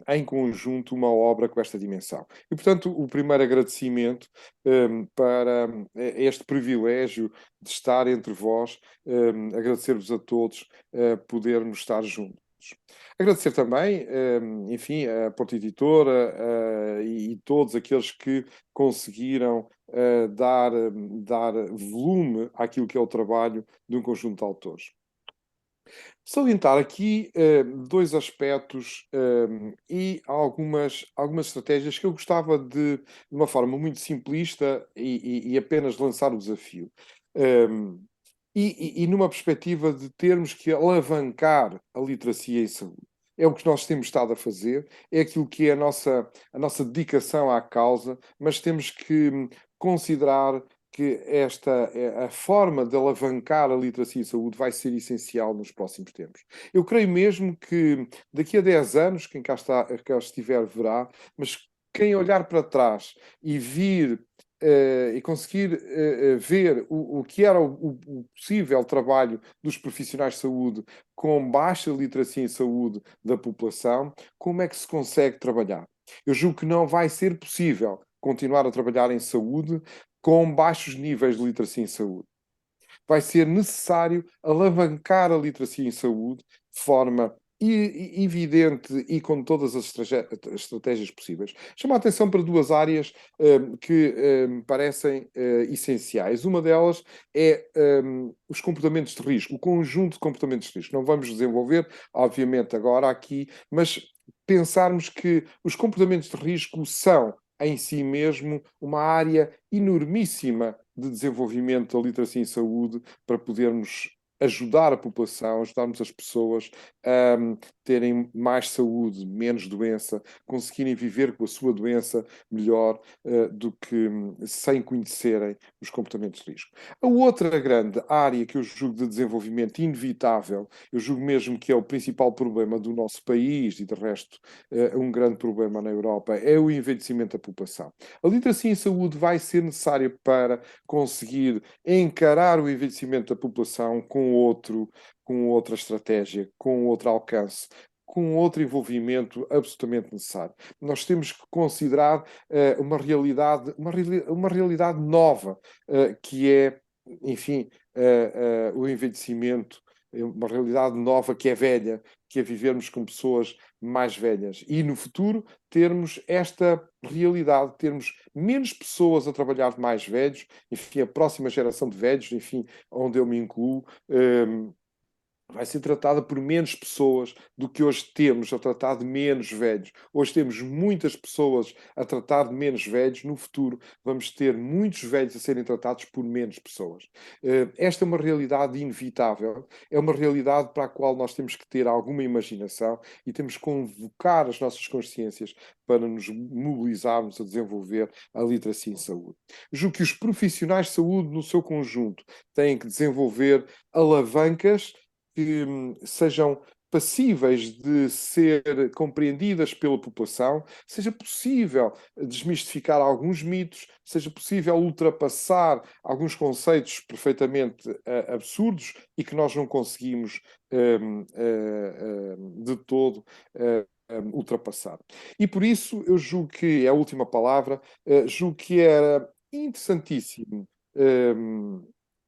em conjunto uma obra com esta dimensão. E, portanto, o primeiro agradecimento para este privilégio de estar entre vós, agradecer-vos a todos podermos estar juntos. Agradecer também, enfim, a Ponte Editora e todos aqueles que conseguiram dar volume àquilo que é o trabalho de um conjunto de autores. Salientar aqui dois aspectos e algumas estratégias que eu gostava de uma forma muito simplista e apenas lançar o desafio. E numa perspectiva de termos que alavancar a literacia em saúde. É o que nós temos estado a fazer, é aquilo que é a nossa dedicação à causa, mas temos que considerar que a forma de alavancar a literacia em saúde vai ser essencial nos próximos tempos. Eu creio mesmo que daqui a 10 anos, quem cá estiver verá, mas quem olhar para trás e vir e conseguir ver o que era o possível trabalho dos profissionais de saúde com baixa literacia em saúde da população, como é que se consegue trabalhar? Eu julgo que não vai ser possível continuar a trabalhar em saúde com baixos níveis de literacia em saúde. Vai ser necessário alavancar a literacia em saúde de forma evidente e com todas as estratégias possíveis. Chamo a atenção para duas áreas que me parecem essenciais. Uma delas é os comportamentos de risco, o conjunto de comportamentos de risco. Não vamos desenvolver, obviamente, agora aqui, mas pensarmos que os comportamentos de risco são em si mesmo uma área enormíssima de desenvolvimento da literacia em saúde para podermos ajudar a população, ajudarmos as pessoas a terem mais saúde, menos doença, conseguirem viver com a sua doença melhor do que sem conhecerem os comportamentos de risco. A outra grande área que eu julgo de desenvolvimento inevitável, eu julgo mesmo que é o principal problema do nosso país e, de resto, um grande problema na Europa, é o envelhecimento da população. A literacia em saúde vai ser necessária para conseguir encarar o envelhecimento da população com outra estratégia, com outro alcance, com outro envolvimento absolutamente necessário. Nós temos que considerar uma realidade nova, que é, enfim, o envelhecimento, uma realidade nova que é velha, que é vivermos com pessoas mais velhas. E no futuro termos esta realidade, termos menos pessoas a trabalhar de mais velhos, enfim, a próxima geração de velhos, enfim, onde eu me incluo, vai ser tratada por menos pessoas do que hoje temos a tratar de menos velhos. Hoje temos muitas pessoas a tratar de menos velhos. No futuro vamos ter muitos velhos a serem tratados por menos pessoas. Esta é uma realidade inevitável. É uma realidade para a qual nós temos que ter alguma imaginação e temos que convocar as nossas consciências para nos mobilizarmos a desenvolver a literacia em saúde. Julgo que os profissionais de saúde, no seu conjunto, têm que desenvolver alavancas que sejam passíveis de ser compreendidas pela população, seja possível desmistificar alguns mitos, seja possível ultrapassar alguns conceitos perfeitamente absurdos e que nós não conseguimos de todo ultrapassar. E por isso eu julgo que, é a última palavra, julgo que era interessantíssimo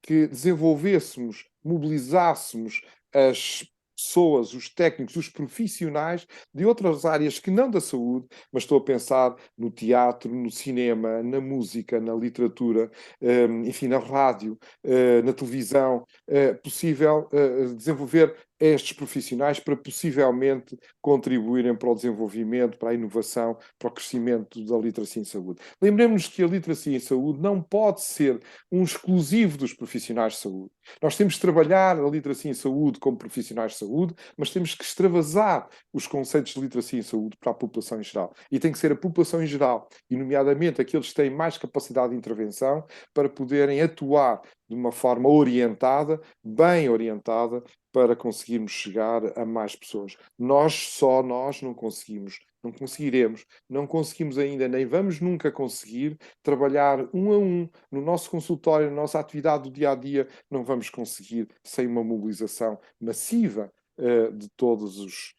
que desenvolvêssemos, mobilizássemos as pessoas, os técnicos, os profissionais de outras áreas que não da saúde, mas estou a pensar no teatro, no cinema, na música, na literatura, enfim, na rádio, na televisão, possível desenvolver estes profissionais para possivelmente contribuírem para o desenvolvimento, para a inovação, para o crescimento da literacia em saúde. Lembremos-nos que a literacia em saúde não pode ser um exclusivo dos profissionais de saúde. Nós temos que trabalhar a literacia em saúde como profissionais de saúde, mas temos que extravasar os conceitos de literacia em saúde para a população em geral. E tem que ser a população em geral, e nomeadamente aqueles que têm mais capacidade de intervenção, para poderem atuar de uma forma orientada, bem orientada, para conseguirmos chegar a mais pessoas. Nós não conseguimos, não conseguiremos, não conseguimos ainda, nem vamos nunca conseguir trabalhar um a um no nosso consultório, na nossa atividade do dia-a-dia, não vamos conseguir sem uma mobilização massiva de todos os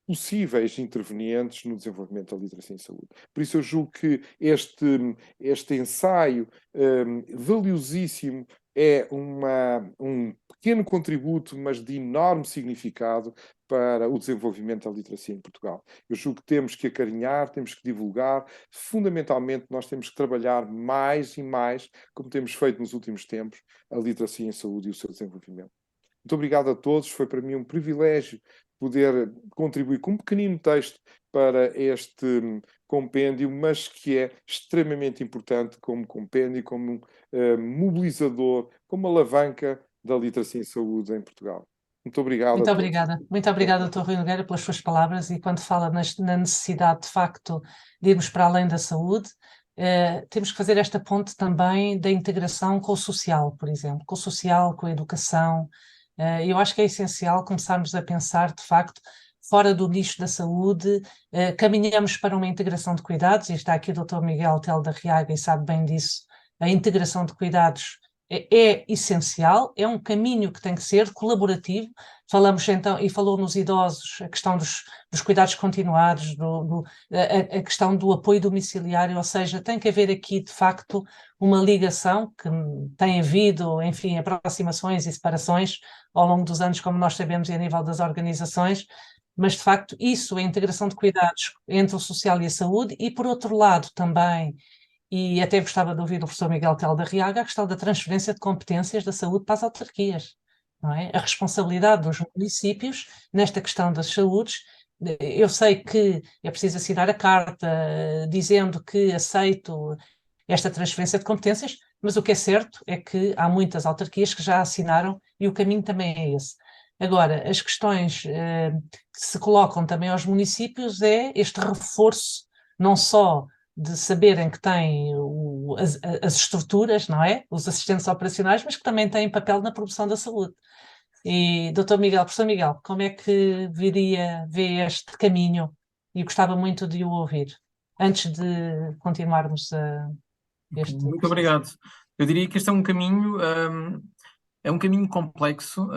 possíveis intervenientes no desenvolvimento da literacia em saúde. Por isso eu julgo que este ensaio valiosíssimo é um pequeno contributo, mas de enorme significado para o desenvolvimento da literacia em Portugal. Eu julgo que temos que acarinhar, temos que divulgar. Fundamentalmente, nós temos que trabalhar mais e mais, como temos feito nos últimos tempos, a literacia em saúde e o seu desenvolvimento. Muito obrigado a todos. Foi para mim um privilégio poder contribuir com um pequenino texto para este compêndio, mas que é extremamente importante como compêndio, como mobilizador, como alavanca da literacia em saúde em Portugal. Muito obrigado a todos. Muito obrigada, Dr. Rui Nogueira, pelas suas palavras, e quando fala na necessidade, de facto, de irmos para além da saúde, temos que fazer esta ponte também da integração com o social, por exemplo, com o social, com a educação. Eu acho que é essencial começarmos a pensar, de facto, fora do nicho da saúde, caminhamos para uma integração de cuidados, e está aqui o Dr. Miguel Tel da Riaga e sabe bem disso. A integração de cuidados é essencial, é um caminho que tem que ser colaborativo. Falamos então, e falou nos idosos, a questão dos cuidados continuados, a questão do apoio domiciliário, ou seja, tem que haver aqui de facto uma ligação, que tem havido, enfim, aproximações e separações ao longo dos anos, como nós sabemos, e a nível das organizações, mas de facto isso, a integração de cuidados entre o social e a saúde, e por outro lado também, e até gostava de ouvir do professor Miguel Tel da Riaga, a questão da transferência de competências da saúde para as autarquias, não é? A responsabilidade dos municípios nesta questão das saúdes. Eu sei que é preciso assinar a carta dizendo que aceito esta transferência de competências, mas o que é certo é que há muitas autarquias que já assinaram e o caminho também é esse. Agora, as questões que se colocam também aos municípios é este reforço, não só de saberem que têm as estruturas, não é? Os assistentes operacionais, mas que também têm papel na promoção da saúde. E, Dr. Miguel, professor Miguel, como é que vê este caminho? E gostava muito de o ouvir, antes de continuarmos este Muito processo. obrigado. Eu diria que este é um caminho complexo,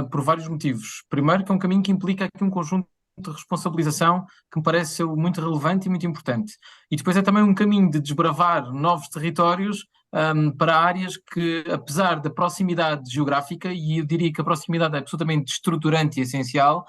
por vários motivos. Primeiro, que é um caminho que implica aqui um conjunto de responsabilização que me parece ser muito relevante e muito importante. E depois é também um caminho de desbravar novos territórios, para áreas que, apesar da proximidade geográfica, e eu diria que a proximidade é absolutamente estruturante e essencial,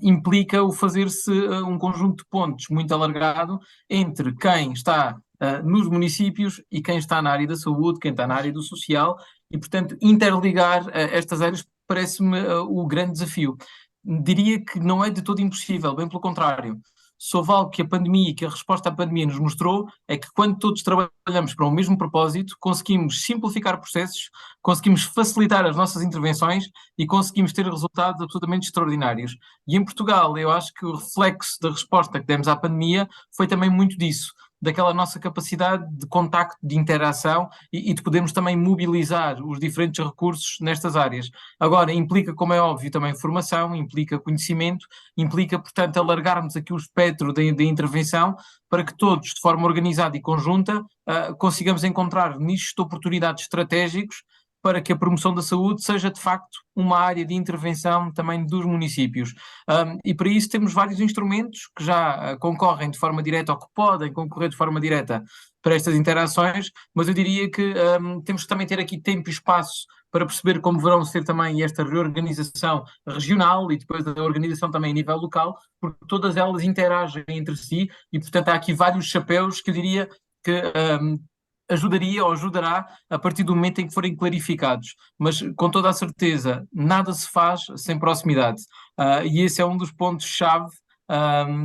implica o fazer-se um conjunto de pontos muito alargado entre quem está nos municípios e quem está na área da saúde, quem está na área do social, e, portanto, interligar estas áreas parece-me o grande desafio. Diria que não é de todo impossível, bem pelo contrário. Se houve algo que a pandemia, que a resposta à pandemia nos mostrou, é que quando todos trabalhamos para o mesmo propósito, conseguimos simplificar processos, conseguimos facilitar as nossas intervenções e conseguimos ter resultados absolutamente extraordinários. E em Portugal, eu acho que o reflexo da resposta que demos à pandemia foi também muito disso, daquela nossa capacidade de contacto, de interação e de podermos também mobilizar os diferentes recursos nestas áreas. Agora, implica, como é óbvio, também formação, implica conhecimento, implica, portanto, alargarmos aqui o espectro da intervenção para que todos, de forma organizada e conjunta, consigamos encontrar nichos de oportunidades estratégicos para que a promoção da saúde seja, de facto, uma área de intervenção também dos municípios. E para isso temos vários instrumentos que já concorrem de forma direta ou que podem concorrer de forma direta para estas interações, mas eu diria que temos que também ter aqui tempo e espaço para perceber como deverão ser também esta reorganização regional e depois a organização também a nível local, porque todas elas interagem entre si e, portanto, há aqui vários chapéus que eu diria que ajudaria ou ajudará a partir do momento em que forem clarificados. Mas, com toda a certeza, nada se faz sem proximidade. E esse é um dos pontos-chave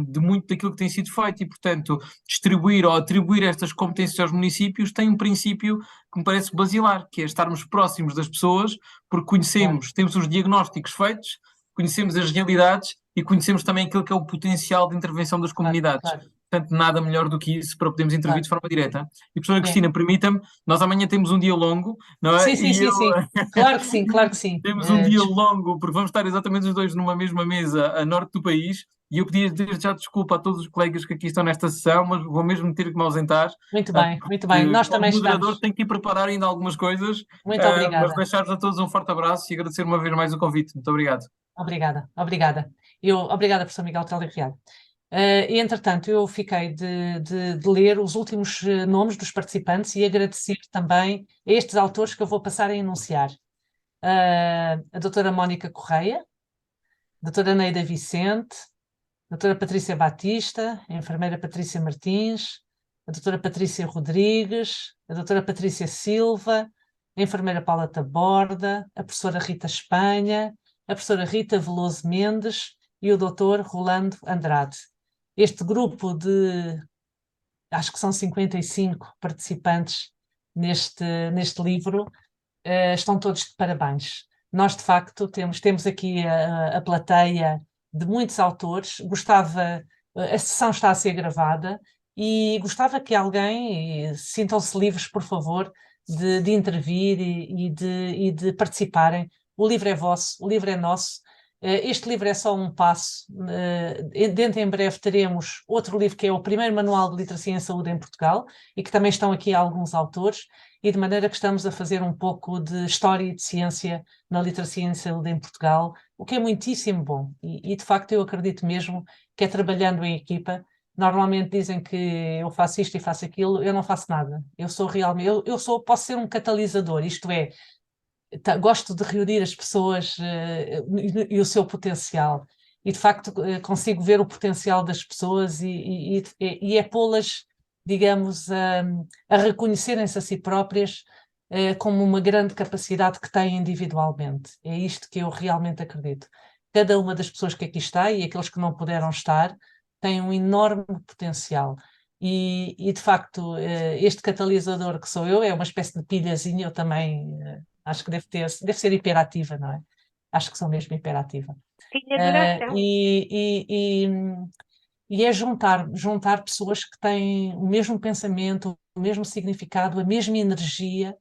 de muito daquilo que tem sido feito e, portanto, distribuir ou atribuir estas competências aos municípios tem um princípio que me parece basilar, que é estarmos próximos das pessoas, porque conhecemos, temos os diagnósticos feitos, conhecemos as realidades e conhecemos também aquilo que é o potencial de intervenção das comunidades. Claro. Portanto, nada melhor do que isso para podermos intervir de forma direta. E, professora Cristina, Sim. permita-me, nós amanhã temos um dia longo, não é? Sim. Claro que sim, claro que sim. Temos um dia longo, porque vamos estar exatamente os dois numa mesma mesa a norte do país, e eu pedia desde já desculpa a todos os colegas que aqui estão nesta sessão, mas vou mesmo ter que me ausentar. Muito bem. Nós também Os moderadores estamos. têm que ir preparar ainda algumas coisas, Muito obrigada. mas deixar-vos a todos um forte abraço e agradecer uma vez mais o convite. Muito obrigado. Obrigada. Obrigada, professor Miguel Tel da Riaga. E, entretanto, eu fiquei de ler os últimos nomes dos participantes e agradecer também a estes autores que eu vou passar a enunciar. A doutora Mónica Correia, a doutora Neida Vicente, a doutora Patrícia Batista, a enfermeira Patrícia Martins, a doutora Patrícia Rodrigues, a doutora Patrícia Silva, a enfermeira Paula Taborda, a professora Rita Espanha, a professora Rita Veloso Mendes e o doutor Rolando Andrade. Este grupo de, acho que são 55 participantes neste livro, estão todos de parabéns. Nós, de facto, temos aqui a plateia de muitos autores. A sessão está a ser gravada e gostava que alguém, e sintam-se livres, por favor, de intervir e de participarem. O livro é vosso, o livro é nosso. Este livro é só um passo. Dentro em breve teremos outro livro que é o primeiro manual de literacia em saúde em Portugal e que também estão aqui alguns autores, e de maneira que estamos a fazer um pouco de história e de ciência na literacia em saúde em Portugal, o que é muitíssimo bom. E de facto eu acredito mesmo que é trabalhando em equipa. Normalmente dizem que eu faço isto e faço aquilo, eu não faço nada. Eu sou realmente, posso ser um catalisador, isto é, gosto de reunir as pessoas e o seu potencial. E de facto consigo ver o potencial das pessoas e é pô-las, digamos, a reconhecerem-se a si próprias como uma grande capacidade que têm individualmente. É isto que eu realmente acredito. Cada uma das pessoas que aqui está e aqueles que não puderam estar têm um enorme potencial. E de facto, este catalisador que sou eu é uma espécie de pilhazinha, eu também acho que deve ser hiperativa, não é? Acho que sou mesmo hiperativa. Pilha de oração. E é juntar pessoas que têm o mesmo pensamento, o mesmo significado, a mesma energia,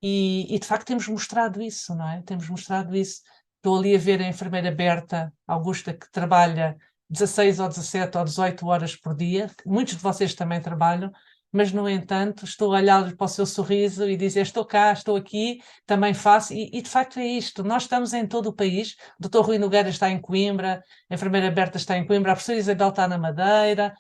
e de facto temos mostrado isso, não é? Temos mostrado isso. Estou ali a ver a enfermeira Berta Augusta, que trabalha 16 ou 17 ou 18 horas por dia, muitos de vocês também trabalham, mas no entanto estou a olhar para o seu sorriso e dizer estou cá, estou aqui, também faço, e de facto é isto, nós estamos em todo o país, o Dr. Rui Nogueira está em Coimbra, a enfermeira Berta está em Coimbra, a professora Isabel está na Madeira,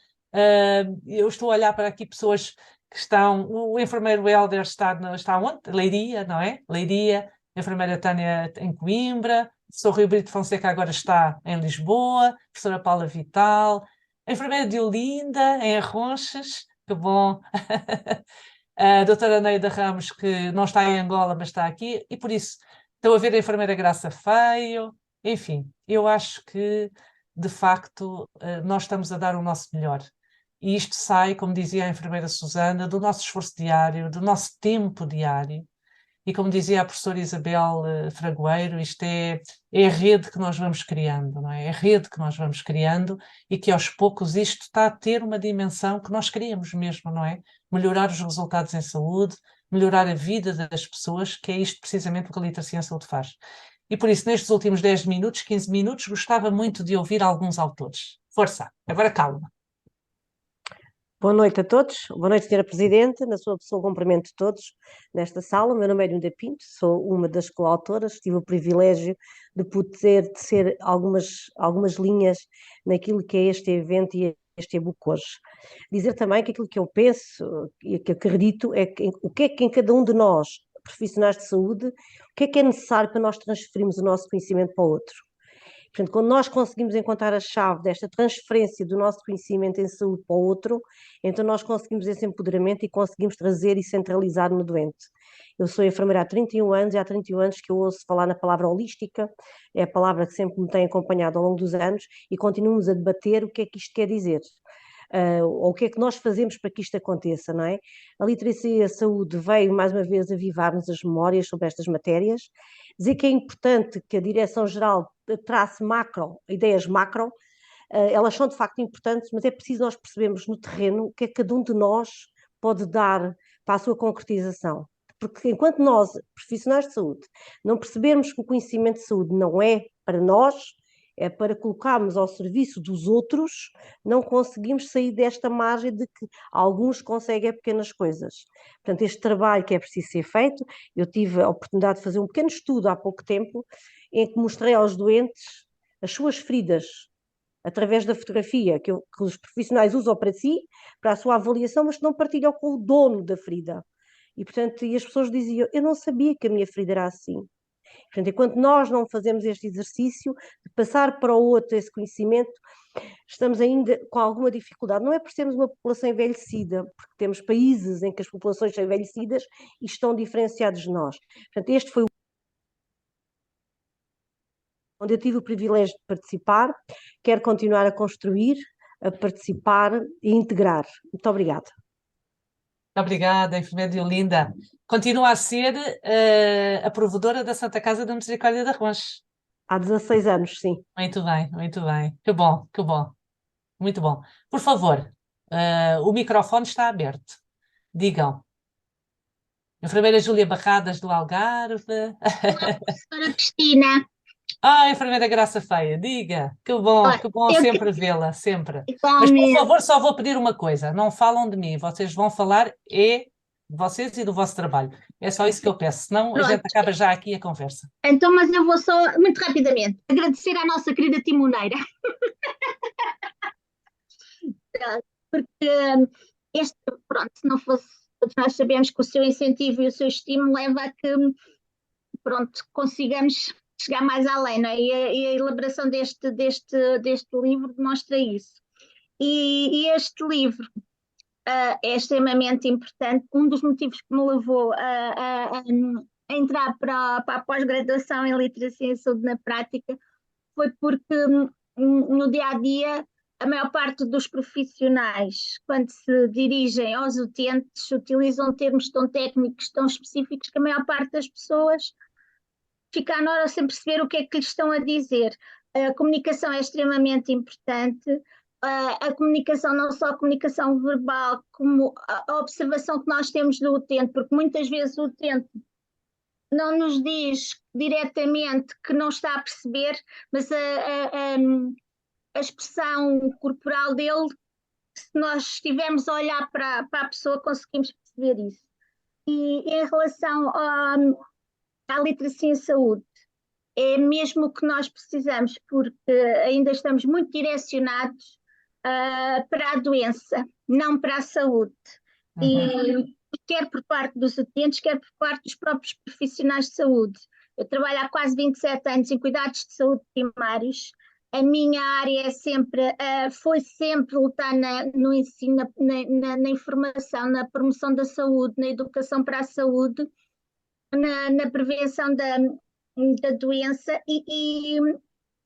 eu estou a olhar para aqui pessoas que estão, o enfermeiro Helder está onde? Leiria, não é? Leiria, a enfermeira Tânia em Coimbra, o professor Rui Brito Fonseca agora está em Lisboa, a professora Paula Vital, a enfermeira de Olinda, em Arronches, que bom, a doutora Neida Ramos, que não está em Angola, mas está aqui, e por isso estou a ver a enfermeira Graça Feio, enfim, eu acho que, de facto, nós estamos a dar o nosso melhor. E isto sai, como dizia a enfermeira Susana, do nosso esforço diário, do nosso tempo diário. E como dizia a professora Isabel Fragoeiro, isto é a rede que nós vamos criando, não é? É a rede que nós vamos criando e que aos poucos isto está a ter uma dimensão que nós queríamos mesmo, não é? Melhorar os resultados em saúde, melhorar a vida das pessoas, que é isto precisamente o que a literacia em saúde faz. E por isso, nestes últimos 10 minutos, 15 minutos, gostava muito de ouvir alguns autores. Força, agora calma. Boa noite a todos. Boa noite, Sra. Presidente. Na sua pessoa, cumprimento todos nesta sala. O meu nome é Linda Pinto, sou uma das coautoras. Tive o privilégio de poder tecer algumas linhas naquilo que é este evento e este e-book hoje. Dizer também que aquilo que eu penso e que acredito é que o que é que em cada um de nós, profissionais de saúde, o que é necessário para nós transferirmos o nosso conhecimento para o outro. Portanto, quando nós conseguimos encontrar a chave desta transferência do nosso conhecimento em saúde para o outro, então nós conseguimos esse empoderamento e conseguimos trazer e centralizar no doente. Eu sou enfermeira há 31 anos e há 31 anos que eu ouço falar na palavra holística, é a palavra que sempre me tem acompanhado ao longo dos anos, e continuamos a debater o que é que isto quer dizer. Ou o que é que nós fazemos para que isto aconteça, não é? A literacia e a saúde veio mais uma vez avivar-nos as memórias sobre estas matérias, dizer que é importante que a Direção-Geral trace ideias macro, elas são de facto importantes, mas é preciso nós percebermos no terreno o que é que cada um de nós pode dar para a sua concretização. Porque enquanto nós, profissionais de saúde, não percebermos que o conhecimento de saúde não é para nós, é para colocarmos ao serviço dos outros, não conseguimos sair desta margem de que alguns conseguem pequenas coisas. Portanto, este trabalho que é preciso ser feito, eu tive a oportunidade de fazer um pequeno estudo há pouco tempo, em que mostrei aos doentes as suas feridas, através da fotografia que os profissionais usam para si, para a sua avaliação, mas que não partilham com o dono da ferida. E, portanto, as pessoas diziam, eu não sabia que a minha ferida era assim. Portanto, enquanto nós não fazemos este exercício de passar para o outro esse conhecimento, estamos ainda com alguma dificuldade. Não é por sermos uma população envelhecida, porque temos países em que as populações são envelhecidas e estão diferenciados de nós. Portanto, este foi onde eu tive o privilégio de participar. Quero continuar a construir, a participar e integrar. Muito obrigada. Obrigada, enfermeira de Olinda. Continua a ser a provedora da Santa Casa da Misericórdia de Arronches. Há 16 anos, sim. Muito bem, muito bem. Que bom, que bom. Muito bom. Por favor, O microfone está aberto. Digam. Enfermeira Júlia Barradas do Algarve. Professora Cristina, Enfermeira Graça Feia, diga. Que bom eu sempre vê-la, sempre. Mas, por igualmente. favor, só vou pedir uma coisa. Não falam de mim. Vocês vão falar de vocês e do vosso trabalho. É só isso que eu peço. Senão a gente Pronto. acaba já aqui a conversa. Então, mas eu vou só, muito rapidamente, agradecer à nossa querida timoneira. Porque pronto, se não fosse, nós sabemos que o seu incentivo e o seu estímulo leva a que, pronto, consigamos chegar mais além, não é? E a elaboração deste livro demonstra isso. E este livro é extremamente importante. Um dos motivos que me levou a entrar para a pós-graduação em Literacia e Saúde na Prática foi porque no dia-a-dia a maior parte dos profissionais, quando se dirigem aos utentes, utilizam termos tão técnicos, tão específicos, que a maior parte das pessoas fica à hora sem perceber o que é que lhes estão a dizer. A comunicação é extremamente importante. A comunicação, não só a comunicação verbal, como a observação que nós temos do utente, porque muitas vezes o utente não nos diz diretamente que não está a perceber, mas a expressão corporal dele, se nós estivermos a olhar para a pessoa, conseguimos perceber isso. E em relação à literacia em saúde, é mesmo o que nós precisamos, porque ainda estamos muito direcionados para a doença, não para a saúde. E quer por parte dos utentes, quer por parte dos próprios profissionais de saúde. Eu trabalho há quase 27 anos em cuidados de saúde primários. A minha área foi sempre lutar no ensino, na informação, na promoção da saúde, na educação para a saúde, na prevenção da doença,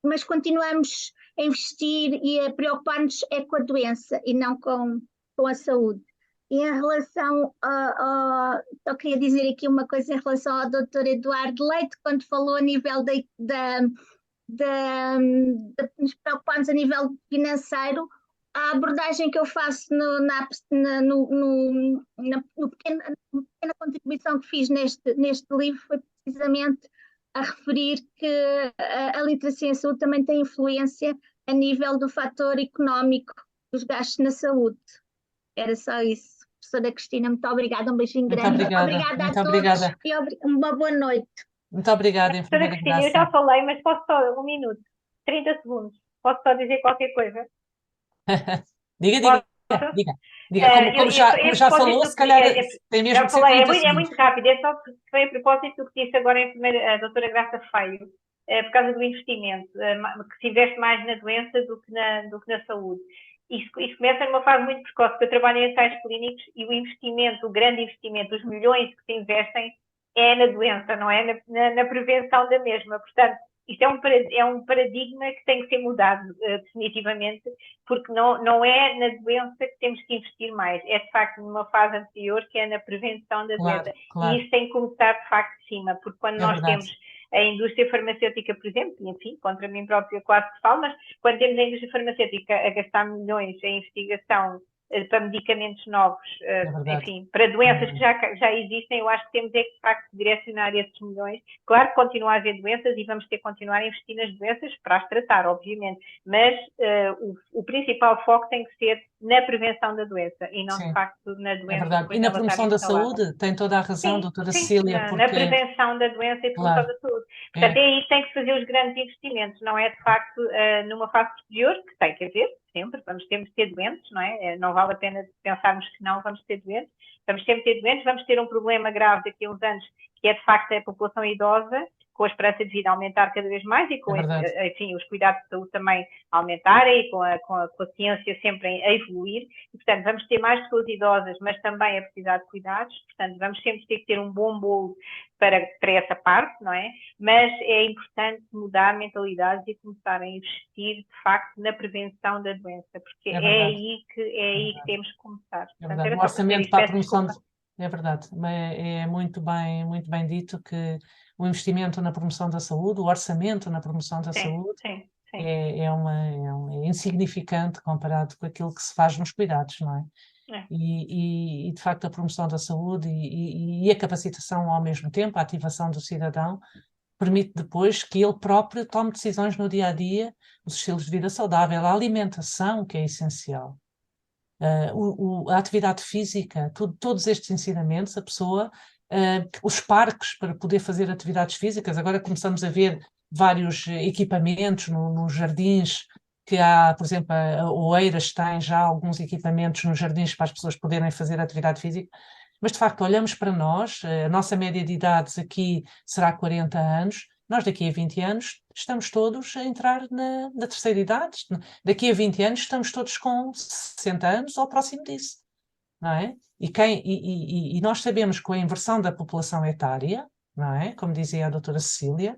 mas continuamos a investir e a preocupar-nos com a doença e não com a saúde. E em relação eu queria dizer aqui uma coisa em relação ao Dr. Eduardo Leite, quando falou a nível de nos preocuparmos a nível financeiro, a abordagem que eu faço na pequena contribuição que fiz neste livro foi precisamente a referir que a literacia em saúde também tem influência a nível do fator económico dos gastos na saúde. Era só isso. Professora Cristina, muito obrigada, um beijinho Muito grande. obrigada, Obrigada muito a todos obrigada. e uma boa noite. Muito obrigada, Professora enfermeira Cristina, eu Graça. já falei, mas posso só, 1 minuto, 30 segundos, posso só dizer qualquer coisa? Diga. Posso? Como já falou, se calhar tem mesmo Já de ser falei, 30 é segundos. muito rápido, é só porque foi a propósito do que disse agora a doutora Graça Feio, por causa do investimento, que se investe mais na doença do que na saúde. Isso começa numa fase muito precoce, porque eu trabalho em ensaios clínicos e o investimento, o grande investimento, os milhões que se investem é na doença, não é na prevenção da mesma. Portanto, isto é um paradigma que tem que ser mudado definitivamente, porque não é na doença que temos que investir mais, é de facto numa fase anterior, que é na prevenção da doença. Claro. E isso tem que começar de facto de cima, porque quando nós verdade. temos a indústria farmacêutica, por exemplo, e enfim, contra mim própria quase que falo, mas quando temos a indústria farmacêutica a gastar milhões em investigação para medicamentos novos, enfim, para doenças que já existem, eu acho que temos é que, de facto, direcionar esses milhões. Claro que continua a haver doenças e vamos ter que continuar a investir nas doenças para as tratar, obviamente, mas o principal foco tem que ser na prevenção da doença e não, de facto, na doença. É verdade. E na promoção da saúde, tem toda a razão, doutora Cecília, porque... na prevenção da doença e promoção da saúde. Portanto, é aí que tem que fazer os grandes investimentos, não é, de facto, numa fase posterior, que tem que haver, sempre, temos de ter doentes, não é? Não vale a pena pensarmos que não vamos ter doentes, vamos sempre ter doentes, vamos ter um problema grave daqui a uns anos, que é de facto a população idosa, com a esperança de vida aumentar cada vez mais e com enfim, os cuidados de saúde também aumentarem e com a ciência sempre a evoluir. E, portanto, vamos ter mais pessoas idosas, mas também a precisar de cuidados. Portanto, vamos sempre ter que ter um bom bolo para essa parte, não é? Mas é importante mudar mentalidades e começar a investir, de facto, na prevenção da doença, porque é aí que temos que começar. Portanto, o orçamento para a promoção... É verdade, é muito bem dito que o investimento na promoção da saúde, o orçamento na promoção da saúde é insignificante comparado com aquilo que se faz nos cuidados, não é? É. E, de facto a promoção da saúde e a capacitação ao mesmo tempo, a ativação do cidadão, permite depois que ele próprio tome decisões no dia a dia, os estilos de vida saudável, a alimentação, que é essencial, a atividade física, todos estes ensinamentos, a pessoa, os parques para poder fazer atividades físicas. Agora começamos a ver vários equipamentos nos jardins, que há, por exemplo, a Oeiras tem já alguns equipamentos nos jardins para as pessoas poderem fazer atividade física. Mas, de facto, olhamos para nós, a nossa média de idades aqui será 40 anos, nós daqui a 20 anos estamos todos a entrar na terceira idade, daqui a 20 anos estamos todos com 60 anos ou próximo disso, não é? E nós sabemos que com a inversão da população etária, não é? Como dizia a doutora Cecília,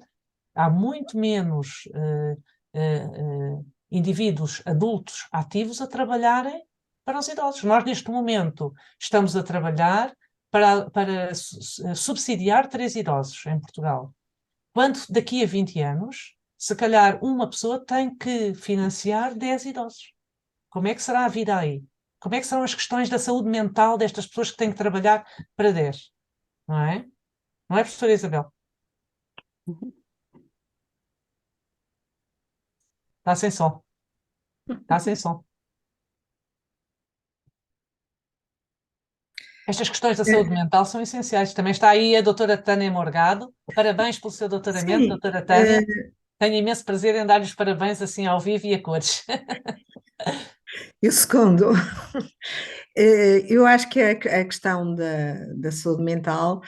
há muito menos indivíduos adultos ativos a trabalharem para os idosos. Nós, neste momento, estamos a trabalhar para subsidiar 3 idosos em Portugal. Quando daqui a 20 anos, se calhar uma pessoa tem que financiar 10 idosos. Como é que será a vida aí? Como é que serão as questões da saúde mental destas pessoas que têm que trabalhar para 10? Não é? Não é, professora Isabel? Está sem som. Está sem som. Estas questões da saúde mental são essenciais. Também está aí a doutora Tânia Morgado. Parabéns pelo seu doutoramento, Sim, doutora Tânia. Tenho imenso prazer em dar-lhe os parabéns assim ao vivo e a cores. eu segundo. Eu acho que a questão da saúde mental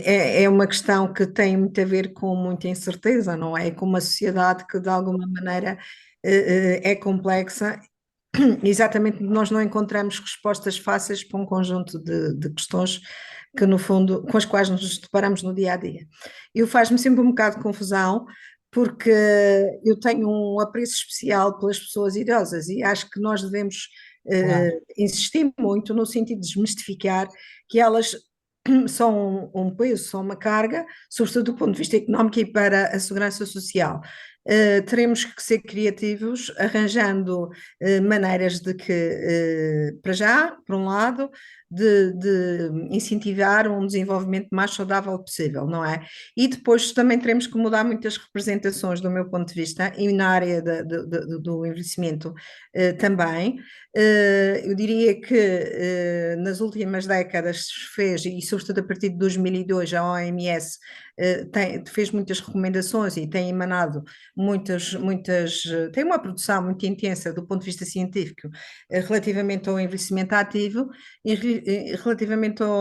é uma questão que tem muito a ver com muita incerteza, não é? Com uma sociedade que de alguma maneira é complexa. Exatamente, nós não encontramos respostas fáceis para um conjunto de questões que, no fundo, com as quais nos deparamos no dia a dia. E faz-me sempre um bocado de confusão, porque eu tenho um apreço especial pelas pessoas idosas e acho que nós devemos insistir muito no sentido de desmistificar que elas são um peso, são uma carga, sobretudo do ponto de vista económico e para a segurança social. Teremos que ser criativos, arranjando maneiras de que, para já, por um lado, de incentivar um desenvolvimento mais saudável possível, não é? E depois também teremos que mudar muitas representações do meu ponto de vista e na área do envelhecimento também. Eu diria que nas últimas décadas se fez, e sobretudo a partir de 2002, a OMS fez muitas recomendações e tem emanado tem uma produção muito intensa do ponto de vista científico relativamente ao envelhecimento ativo e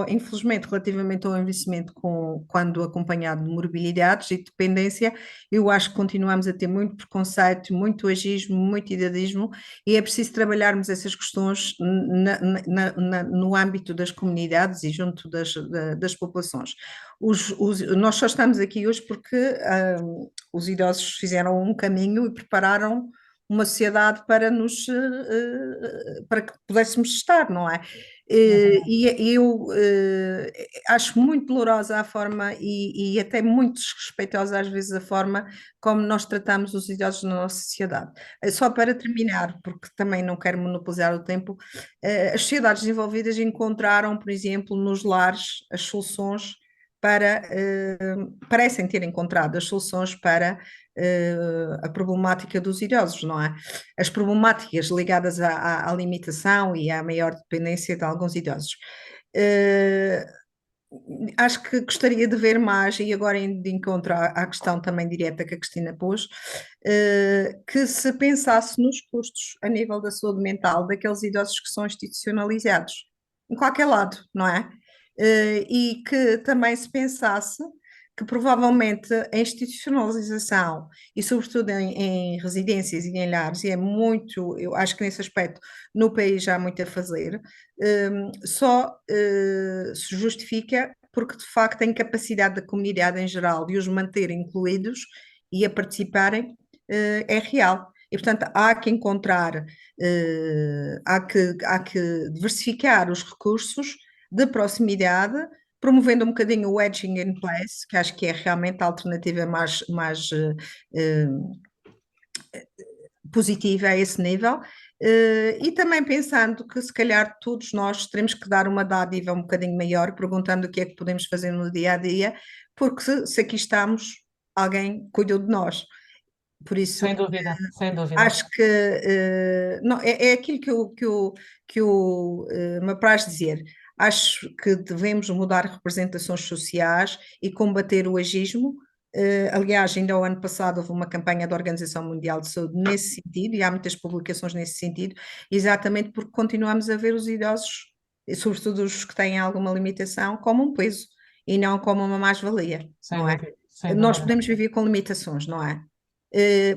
infelizmente, relativamente ao envelhecimento quando acompanhado de morbilidades e dependência, eu acho que continuamos a ter muito preconceito, muito agismo, muito idadismo e é preciso trabalharmos essas questões no âmbito das comunidades e junto das populações. Nós só estamos aqui hoje porque os idosos fizeram um caminho e prepararam uma sociedade para que pudéssemos estar, não é? E eu acho muito dolorosa a forma e até muito desrespeitosa às vezes a forma como nós tratamos os idosos na nossa sociedade. Só para terminar, porque também não quero monopolizar o tempo, as sociedades desenvolvidas encontraram, por exemplo, nos lares as soluções parecem ter encontrado as soluções para a problemática dos idosos, não é? As problemáticas ligadas à limitação e à maior dependência de alguns idosos. Acho que gostaria de ver mais, e agora de encontro à questão também direta que a Cristina pôs, que se pensasse nos custos a nível da saúde mental daqueles idosos que são institucionalizados, em qualquer lado, não é? E que também se pensasse que provavelmente a institucionalização e sobretudo em residências e em lares, e é muito, eu acho que nesse aspecto no país já há muito a fazer, só se justifica porque de facto tem capacidade da comunidade em geral de os manter incluídos e a participarem, é real. E, portanto, há que encontrar, há que diversificar os recursos de proximidade, promovendo um bocadinho o aging in place, que acho que é realmente a alternativa mais positiva a esse nível, e também pensando que se calhar todos nós teremos que dar uma dádiva um bocadinho maior, perguntando o que é que podemos fazer no dia a dia, porque se aqui estamos, alguém cuidou de nós. Por isso, Sem dúvida, sem dúvida. acho que não, é aquilo que me apraz dizer. Acho que devemos mudar representações sociais e combater o ageismo. Aliás, ainda o ano passado houve uma campanha da Organização Mundial de Saúde nesse sentido, e há muitas publicações nesse sentido, exatamente porque continuamos a ver os idosos, e sobretudo os que têm alguma limitação, como um peso e não como uma mais-valia, Sem não é? dúvida, sem Nós dúvida. podemos viver com limitações, não é?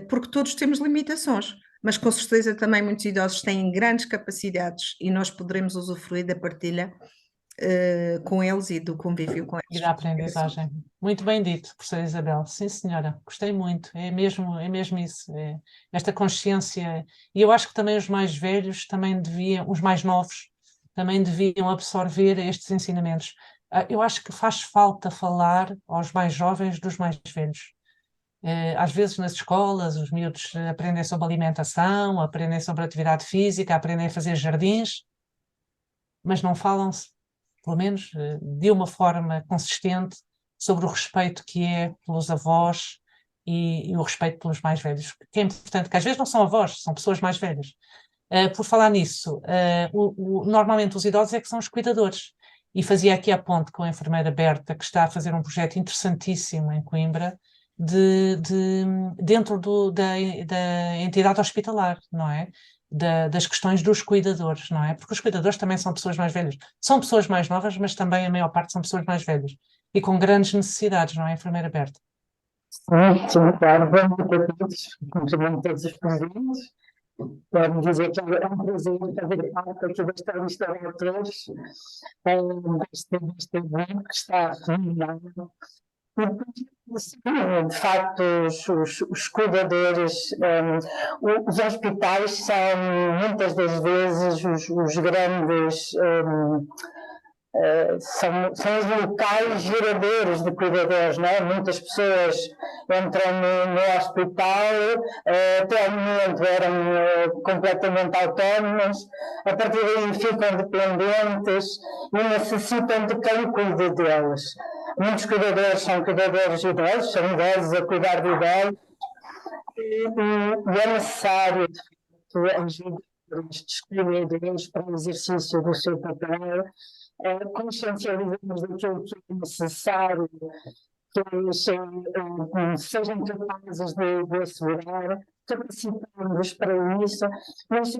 Porque todos temos limitações, mas com certeza também muitos idosos têm grandes capacidades e nós poderemos usufruir da partilha com eles e do convívio com E eles. da aprendizagem. Muito bem dito, professora Isabel. Sim, senhora, gostei muito. É mesmo isso. Esta consciência. E eu acho que também os mais velhos também deviam, os mais novos, também deviam absorver estes ensinamentos. Eu acho que faz falta falar aos mais jovens dos mais velhos. Às vezes nas escolas os miúdos aprendem sobre alimentação, aprendem sobre atividade física, aprendem a fazer jardins, mas não falam-se, pelo menos de uma forma consistente, sobre o respeito que é pelos avós e o respeito pelos mais velhos, que é importante, que às vezes não são avós, são pessoas mais velhas. Por falar nisso, normalmente os idosos é que são os cuidadores, e fazia aqui a ponte com a enfermeira Berta, que está a fazer um projeto interessantíssimo em Coimbra, dentro da entidade hospitalar, não é? Das questões dos cuidadores, não é? Porque os cuidadores também são pessoas mais velhas. São pessoas mais novas, mas também a maior parte são pessoas mais velhas. E com grandes necessidades, não é, enfermeira Berta? Sim, claro, boa noite a todos, cumprimento todos os presentes. Quero dizer que é um prazer fazer parte aqui desta lista de autores, deste evento que está remunerado. De facto, os cuidadores, os hospitais são muitas das vezes os grandes, são os locais geradores de cuidadores, não é? Muitas pessoas entram no hospital, até ao momento eram completamente autónomas, a partir daí ficam dependentes e necessitam de quem cuide deles. Muitos cuidadores são cuidadores idosos, são idosos a cuidar de idosos, e é necessário, de facto, ajudar estes cuidadores para o exercício do seu papel, consciencializamos daquilo que é necessário, que eles sejam capazes de assegurar, capacitamos para isso, mas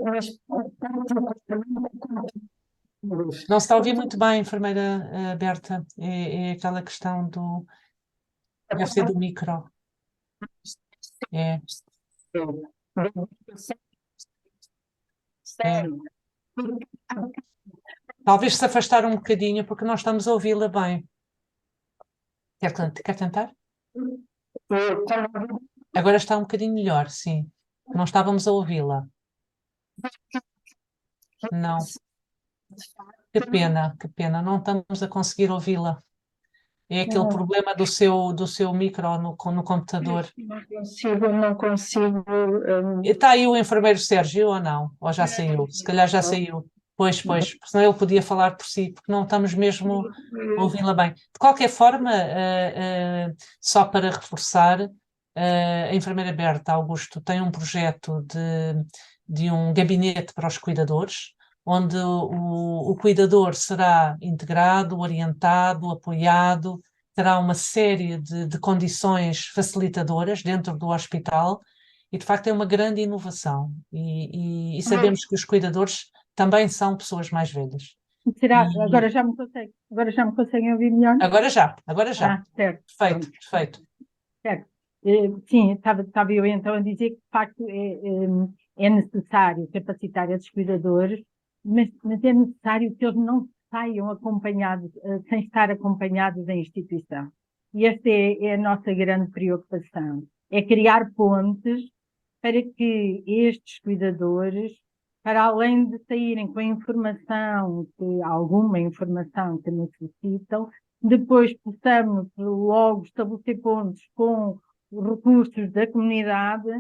Não se está a ouvir muito bem, enfermeira Berta. É aquela questão do... Deve ser do micro. É. É. Talvez se afastar um bocadinho, porque nós estamos a ouvi-la bem. Quer tentar? Agora está um bocadinho melhor, sim. Não estávamos a ouvi-la. Não. Que pena, não estamos a conseguir ouvi-la. É aquele problema do seu micro no computador. Não consigo. Está aí o enfermeiro Sérgio ou não? Ou já saiu? Se calhar já saiu. Pois, senão ele podia falar por si, porque não estamos mesmo a ouvi-la bem. De qualquer forma, só para reforçar, a enfermeira Berta Augusto tem um projeto de um gabinete para os cuidadores, onde o cuidador será integrado, orientado, apoiado, terá uma série de condições facilitadoras dentro do hospital, e de facto é uma grande inovação. E sabemos que os cuidadores também são pessoas mais velhas. Será? Agora já me conseguem ouvir melhor? Agora já. Certo. Perfeito. Certo. Sim, estava eu então a dizer que de facto é necessário capacitar esses cuidadores, mas é necessário que eles não saiam acompanhados, sem estar acompanhados da instituição. E esta é a nossa grande preocupação, é criar pontes para que estes cuidadores, para além de saírem com a informação, alguma informação que necessitam, depois possamos logo estabelecer pontos com recursos da comunidade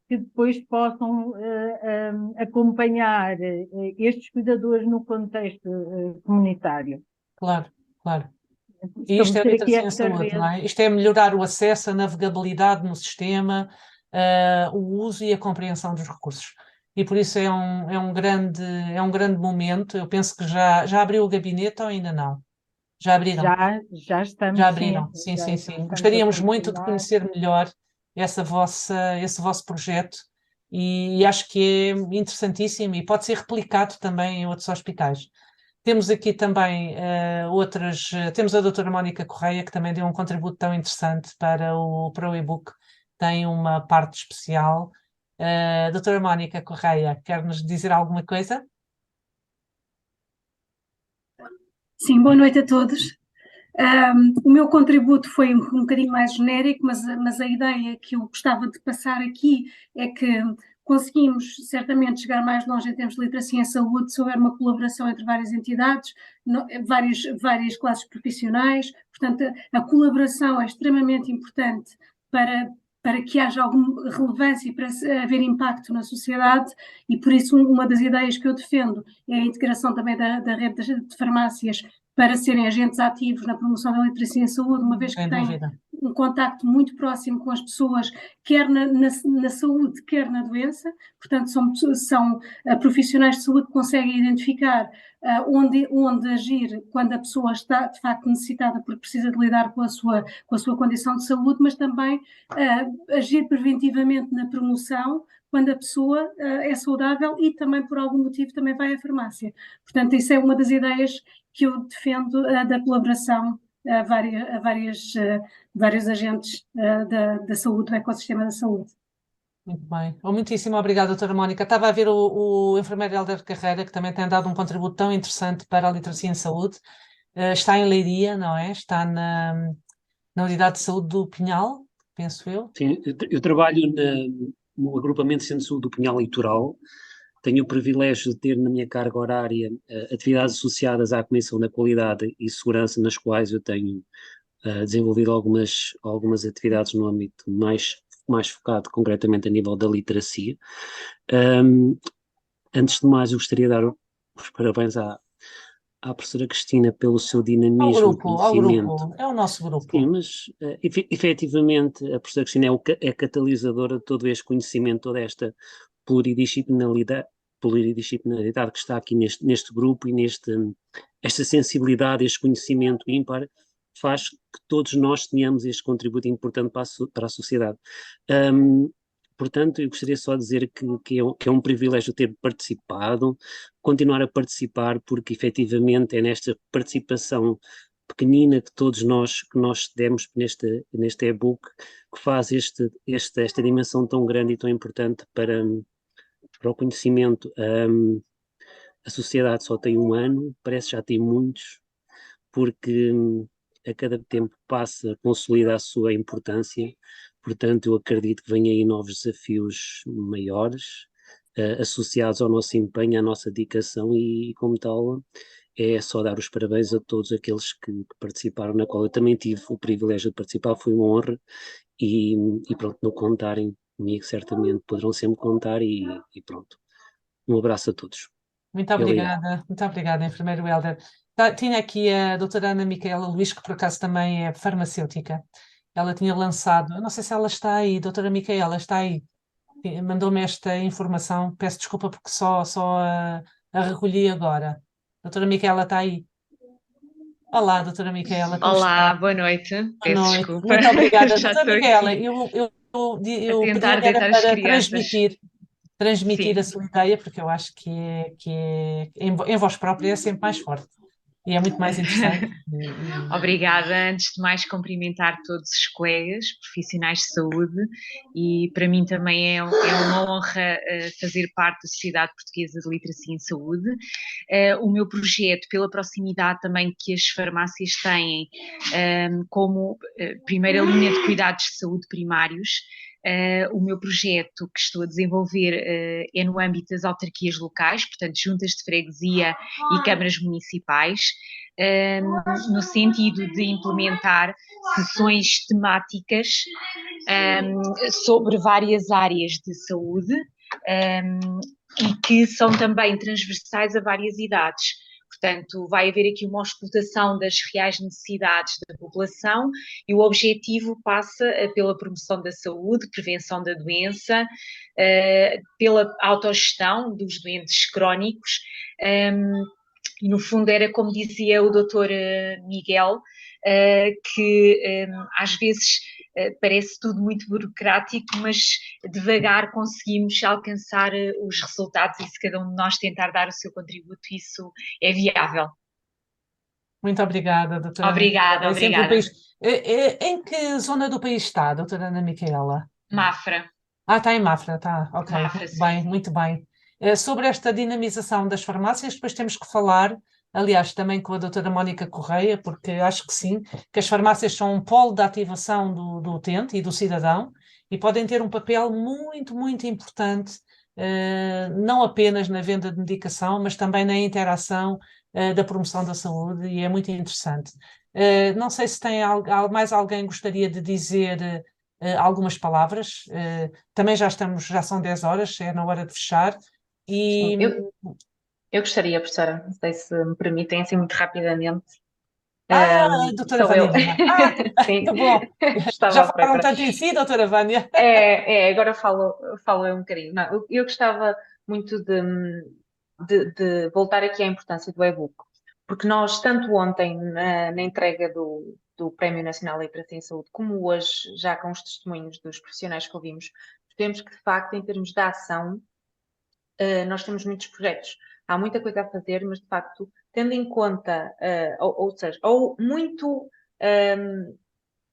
que que depois possam acompanhar estes cuidadores no contexto comunitário. Claro, claro. E isto é a Estabelecer aqui literacia em esta saúde, não é? rede. Isto é melhorar o acesso, a navegabilidade no sistema, o uso e a compreensão dos recursos. E por isso é um grande momento. Eu penso que já abriu o gabinete ou ainda não? Já abriram? Já estamos, Já sim, abriram, sim, já sim, sim. estamos a Gostaríamos muito de funcionar. conhecer melhor esse vosso projeto e acho que é interessantíssimo e pode ser replicado também em outros hospitais. Temos aqui também temos a doutora Mónica Correia, que também deu um contributo tão interessante para o e-book, tem uma parte especial. Doutora Mónica Correia, quer nos dizer alguma coisa? Sim, boa noite a todos. O meu contributo foi um bocadinho mais genérico, mas a ideia que eu gostava de passar aqui é que conseguimos certamente chegar mais longe em termos de literacia em saúde se houver uma colaboração entre várias entidades, várias classes profissionais. Portanto, a colaboração é extremamente importante para que haja alguma relevância e para haver impacto na sociedade, e por isso uma das ideias que eu defendo é a integração também da rede de farmácias para serem agentes ativos na promoção da literacia em saúde, uma vez que Sem têm dúvida. um contacto muito próximo com as pessoas, quer na saúde, quer na doença. Portanto, são profissionais de saúde que conseguem identificar onde agir quando a pessoa está, de facto, necessitada porque precisa de lidar com a sua condição de saúde, mas também agir preventivamente na promoção quando a pessoa é saudável e também, por algum motivo, também vai à farmácia. Portanto, isso é uma das ideias que eu defendo da colaboração a vários agentes da saúde, do ecossistema da saúde. Muito bem. Muitíssimo obrigada, doutora Mónica. Estava a ver o enfermeiro Hélder Carreira, que também tem dado um contributo tão interessante para a literacia em saúde. Está em Leiria, não é? Está na unidade de saúde do Pinhal, penso eu. Sim, eu trabalho no agrupamento de Centro de Saúde do Pinhal Litoral. Tenho o privilégio de ter na minha carga horária atividades associadas à Comissão da Qualidade e Segurança, nas quais eu tenho desenvolvido algumas atividades no âmbito mais focado concretamente a nível da literacia. Antes de mais, eu gostaria de dar os parabéns à professora Cristina pelo seu dinamismo e conhecimento. É o nosso grupo. Sim, mas efetivamente a professora Cristina é catalisadora de todo este conhecimento, toda esta pluridisciplinaridade que está aqui neste grupo e esta sensibilidade, este conhecimento ímpar, faz que todos nós tenhamos este contributo importante para a sociedade. Portanto, eu gostaria só de dizer que é um privilégio ter participado, continuar a participar, porque efetivamente é nesta participação pequenina que nós demos neste e-book que faz esta dimensão tão grande e tão importante para o conhecimento. A sociedade só tem um ano, parece que já tem muitos, porque a cada tempo que passa consolida a sua importância. Portanto, eu acredito que vêm aí novos desafios maiores, associados ao nosso empenho, à nossa dedicação e como tal, é só dar os parabéns a todos aqueles que participaram, na qual eu também tive o privilégio de participar, foi uma honra e pronto, não contarem comigo, certamente poderão sempre contar e pronto. Um abraço a todos. Muito obrigada, enfermeiro Hélder. Tinha aqui a doutora Ana Micaela Luís, que por acaso também é farmacêutica. Ela tinha lançado, eu não sei se ela está aí, doutora Micaela, está aí. Mandou-me esta informação, peço desculpa porque só a recolhi agora. Doutora Micaela está aí. Olá, doutora Micaela, como Olá, está? boa noite. Boa Peço noite. desculpa. Muito obrigada. Já Doutora estou Micaela, aqui eu a tentar pedi-lhe era deitar as para crianças. transmitir Sim. a sua ideia, porque eu acho que em voz própria é sempre mais forte e é muito mais interessante. Obrigada. Antes de mais, cumprimentar todos os colegas, profissionais de saúde, e para mim também é uma honra fazer parte da Sociedade Portuguesa de Literacia em Saúde. O meu projeto, pela proximidade também que as farmácias têm como primeira linha de cuidados de saúde primários, O meu projeto que estou a desenvolver é no âmbito das autarquias locais, portanto, juntas de freguesia e câmaras municipais, no sentido de implementar sessões temáticas sobre várias áreas de saúde e que são também transversais a várias idades. Portanto, vai haver aqui uma auscultação das reais necessidades da população e o objetivo passa pela promoção da saúde, prevenção da doença, pela autogestão dos doentes crónicos e, no fundo, era como dizia o Dr. Miguel, que às vezes parece tudo muito burocrático, mas devagar conseguimos alcançar os resultados e se cada um de nós tentar dar o seu contributo, isso é viável. Muito obrigada, doutora Ana Obrigada, Micaela. É sempre um obrigada. país... Em que zona do país está, doutora Ana Micaela? Mafra. Está em Mafra, está, ok, Mafra, muito sim. bem, muito bem. Sobre esta dinamização das farmácias, depois temos que falar, aliás, também com a doutora Mónica Correia, porque acho que sim, que as farmácias são um polo de ativação do utente e do cidadão e podem ter um papel muito, muito importante, não apenas na venda de medicação, mas também na interação da promoção da saúde, e é muito interessante. Não sei se tem mais alguém que gostaria de dizer algumas palavras. Também já são 10 horas, é na hora de fechar. E Eu gostaria, professora, não sei se me permitem, assim muito rapidamente. doutora Sou eu. Vânia Lima. Sim, Que bom. estava Já à falaram procura. tanto em si, doutora Vânia. Agora falo eu um bocadinho. Não, eu gostava muito de voltar aqui à importância do e-book, porque nós, tanto ontem na entrega do Prémio Nacional de Literacia em Saúde, como hoje, já com os testemunhos dos profissionais que ouvimos, vemos que, de facto, em termos de ação, nós temos muitos projetos. Há muita coisa a fazer, mas, de facto, tendo em conta, ou seja, ou muito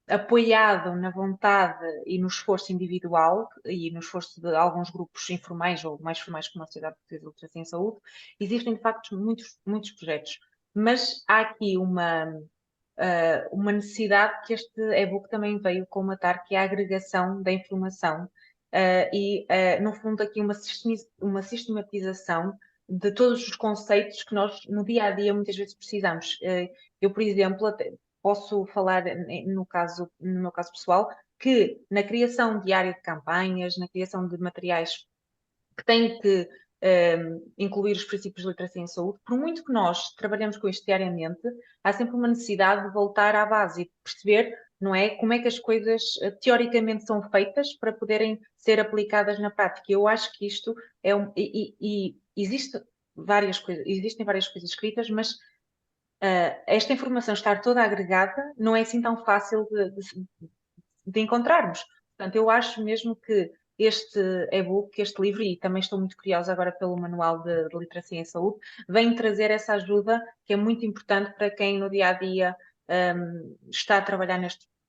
apoiado na vontade e no esforço individual e no esforço de alguns grupos informais ou mais formais como a Sociedade Portuguesa de Literacia em Saúde, existem, de facto, muitos projetos. Mas há aqui uma necessidade que este e-book também veio colmatar, que é a agregação da informação no fundo, aqui uma sistematização de todos os conceitos que nós, no dia a dia, muitas vezes precisamos. Eu, por exemplo, até posso falar, no meu caso pessoal, que na criação diária de campanhas, na criação de materiais que têm que incluir os princípios de literacia em saúde, por muito que nós trabalhemos com isto diariamente, há sempre uma necessidade de voltar à base e de perceber, não é, como é que as coisas teoricamente são feitas para poderem ser aplicadas na prática. Eu acho que isto é existem várias coisas escritas, mas esta informação estar toda agregada não é assim tão fácil de encontrarmos. Portanto, eu acho mesmo que este e-book, este livro, e também estou muito curiosa agora pelo Manual de Literacia em Saúde, vem trazer essa ajuda que é muito importante para quem no dia-a-dia está a trabalhar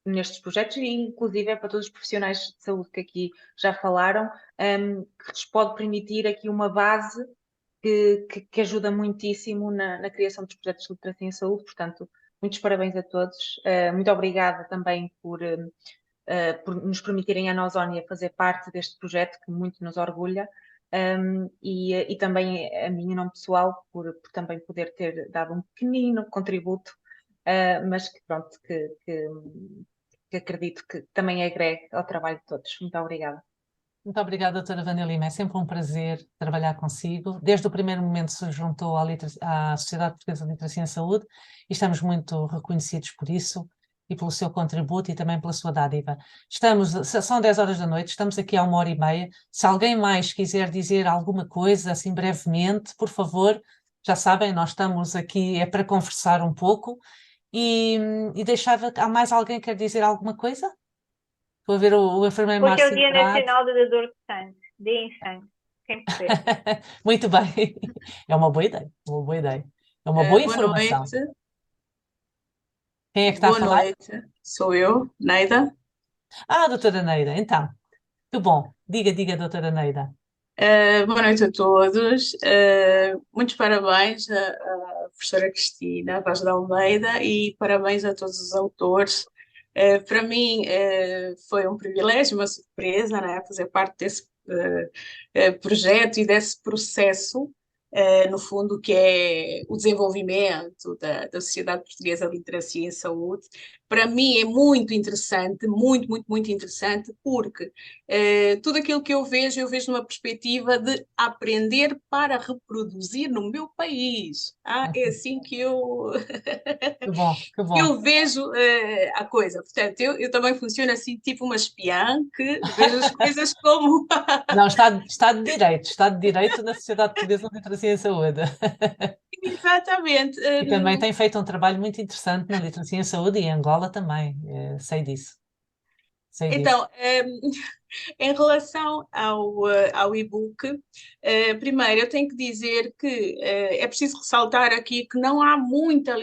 nestes projetos e inclusive é para todos os profissionais de saúde que aqui já falaram, que lhes pode permitir aqui uma base que ajuda muitíssimo na criação dos projetos de literacia em saúde. Portanto, muitos parabéns a todos. Muito obrigada também por nos permitirem a Nosónia fazer parte deste projeto que muito nos orgulha, e também a mim, em nome pessoal, por também poder ter dado um pequenino contributo, mas que pronto, que acredito que também agregue ao trabalho de todos. Muito obrigada. Muito obrigada, doutora Vânia Lima. É sempre um prazer trabalhar consigo. Desde o primeiro momento se juntou à Sociedade Portuguesa de Literacia em Saúde e estamos muito reconhecidos por isso e pelo seu contributo e também pela sua dádiva. São 10 horas da noite, estamos aqui há 1h30. Se alguém mais quiser dizer alguma coisa, assim brevemente, por favor, já sabem, nós estamos aqui para conversar um pouco e há mais alguém que quer dizer alguma coisa? Estou a ver o enfermeiro Hoje é o Márcio Dia Prado. Nacional de Dador de Sangue. Deem sangue. Quem puder. Muito bem. É uma boa ideia. Uma boa ideia. É uma boa informação. Noite. Quem é que está a falar? Boa noite. Sou eu, Neida. Doutora Neida. Então, que bom. Diga, doutora Neida. Boa noite a todos. Muitos parabéns à professora Cristina Vaz de Almeida e parabéns a todos os autores Para mim, foi um privilégio, uma surpresa, né, fazer parte desse projeto e desse processo, no fundo, que é o desenvolvimento da Sociedade Portuguesa de Literacia em Saúde. Para mim é muito interessante, muito, muito, muito interessante, porque tudo aquilo que eu vejo numa perspectiva de aprender para reproduzir no meu país. É assim que eu, Que bom, que bom. eu vejo a coisa. Portanto, eu também funciono assim, tipo uma espiã, que vejo as coisas como... Não, está de direito na Sociedade Portuguesa de Literacia em Saúde. Exatamente. E também tem feito um trabalho muito interessante na literacia em saúde e em Angola também, sei disso. Sei disso. Então, em relação ao e-book, primeiro eu tenho que dizer que é preciso ressaltar aqui que não há muita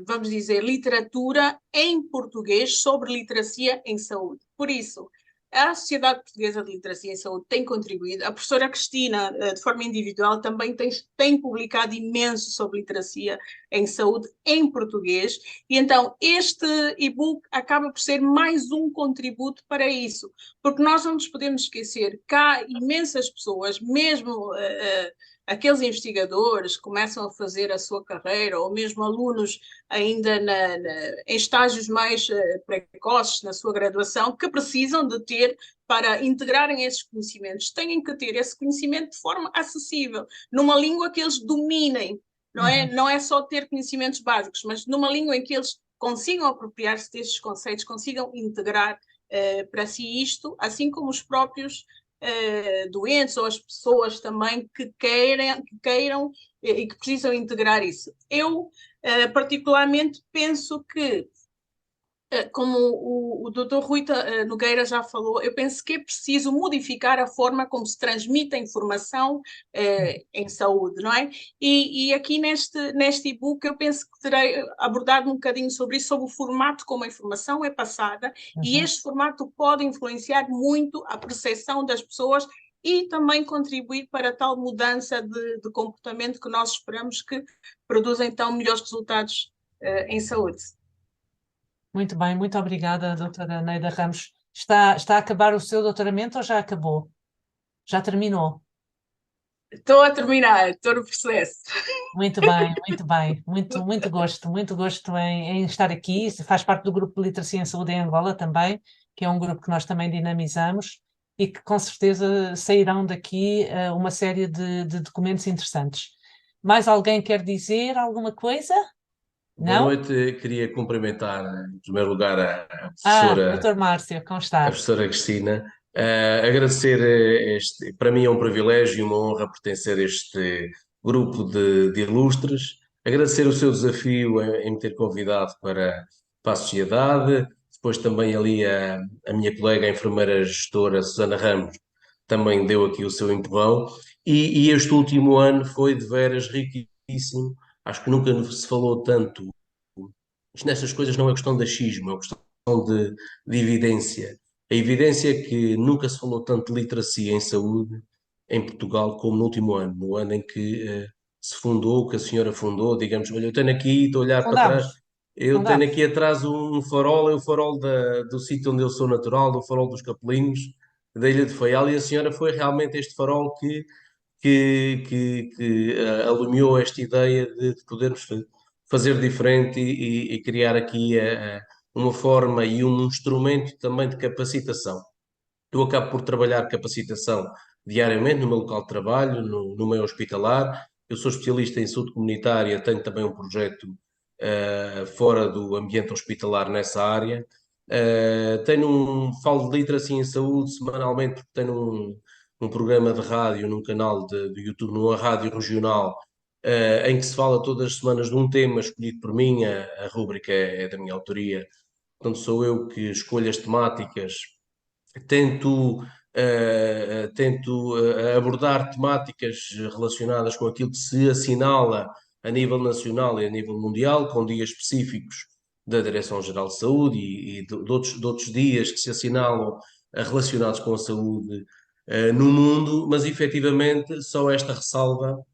vamos dizer, literatura em português sobre literacia em saúde. Por isso, a Sociedade Portuguesa de Literacia em Saúde tem contribuído, a professora Cristina, de forma individual, também tem publicado imenso sobre literacia em saúde em português, e então este e-book acaba por ser mais um contributo para isso, porque nós não nos podemos esquecer que há imensas pessoas, mesmo aqueles investigadores que começam a fazer a sua carreira, ou mesmo alunos ainda em estágios mais precoces na sua graduação, que precisam de ter, para integrarem esses conhecimentos, têm que ter esse conhecimento de forma acessível, numa língua que eles dominem, não é? Não é só ter conhecimentos básicos, mas numa língua em que eles consigam apropriar-se destes conceitos, consigam integrar para si isto, assim como os próprios doentes ou as pessoas também que queiram e que precisam integrar isso. Eu, particularmente, penso que, como o Dr. Rui Nogueira já falou, eu penso que é preciso modificar a forma como se transmite a informação em saúde, não é? E aqui neste e-book eu penso que terei abordado um bocadinho sobre isso, sobre o formato como a informação é passada, e este formato pode influenciar muito a percepção das pessoas e também contribuir para tal mudança de comportamento que nós esperamos que produza então melhores resultados em saúde. Muito bem, muito obrigada, doutora Neida Ramos. Está a acabar o seu doutoramento ou já acabou? Já terminou? Estou a terminar, estou no processo. Muito bem, muito bem. Muito gosto em estar aqui. Faz parte do grupo de Literacia em Saúde em Angola também, que é um grupo que nós também dinamizamos e que com certeza sairão daqui uma série de documentos interessantes. Mais alguém quer dizer alguma coisa? Boa Não? noite, queria cumprimentar, em primeiro lugar, a professora, Doutor Márcio, como a está? professora Cristina. Agradecer para mim é um privilégio e uma honra pertencer a este grupo de ilustres. Agradecer o seu desafio em me ter convidado para a sociedade. Depois também ali a minha colega, a enfermeira gestora Susana Ramos, também deu aqui o seu empurrão. E este último ano foi de veras riquíssimo. Acho que nunca se falou tanto. Isto nessas coisas não é questão de achismo, é questão de evidência. A evidência é que nunca se falou tanto de literacia em saúde em Portugal como no último ano, no ano em que se fundou, que a senhora fundou, digamos, olha, eu tenho aqui, estou a olhar para trás, eu tenho aqui atrás um farol, é o farol do sítio onde eu sou natural, do farol dos Capelinhos, da Ilha de Faial, e a senhora foi realmente este farol que alumiou esta ideia de podermos fazer diferente e criar aqui uma forma e um instrumento também de capacitação. Eu acabo por trabalhar capacitação diariamente no meu local de trabalho, no meio hospitalar. Eu sou especialista em saúde comunitária, tenho também um projeto fora do ambiente hospitalar nessa área. Falo de literacia em saúde semanalmente, porque tenho um programa de rádio num canal de YouTube, numa rádio regional, em que se fala todas as semanas de um tema escolhido por mim. A rúbrica é da minha autoria, portanto sou eu que escolho as temáticas. Tento abordar temáticas relacionadas com aquilo que se assinala a nível nacional e a nível mundial, com dias específicos da Direção-Geral de Saúde e de outros dias que se assinalam relacionados com a saúde no mundo, mas efetivamente só esta ressalva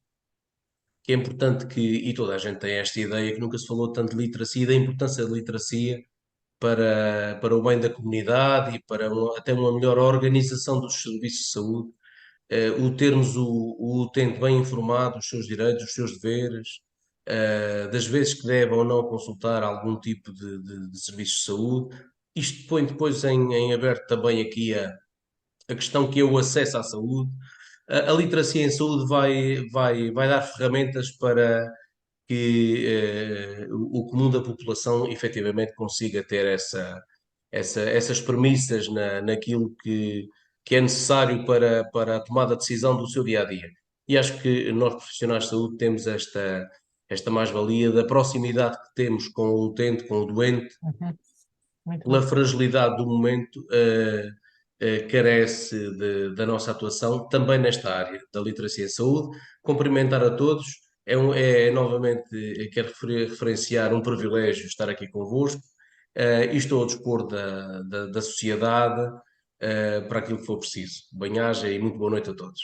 que é importante e toda a gente tem esta ideia, que nunca se falou tanto de literacia, da importância da literacia para o bem da comunidade e para até uma melhor organização dos serviços de saúde, o termos o utente bem informado dos seus direitos, dos seus deveres, das vezes que deve ou não consultar algum tipo de serviços de saúde. Isto põe depois em aberto também aqui a questão que é o acesso à saúde. A literacia em saúde vai dar ferramentas para que o comum da população efetivamente consiga ter essas premissas naquilo que é necessário para a tomada de decisão do seu dia a dia. E acho que nós, profissionais de saúde, temos esta mais-valia da proximidade que temos com o utente, com o doente, Muito pela bom. fragilidade do momento, carece da nossa atuação também nesta área da literacia em saúde. Cumprimentar a todos. Novamente, quero referenciar um privilégio estar aqui convosco e estou ao dispor da sociedade para aquilo que for preciso. Bem-aja e muito boa noite a todos.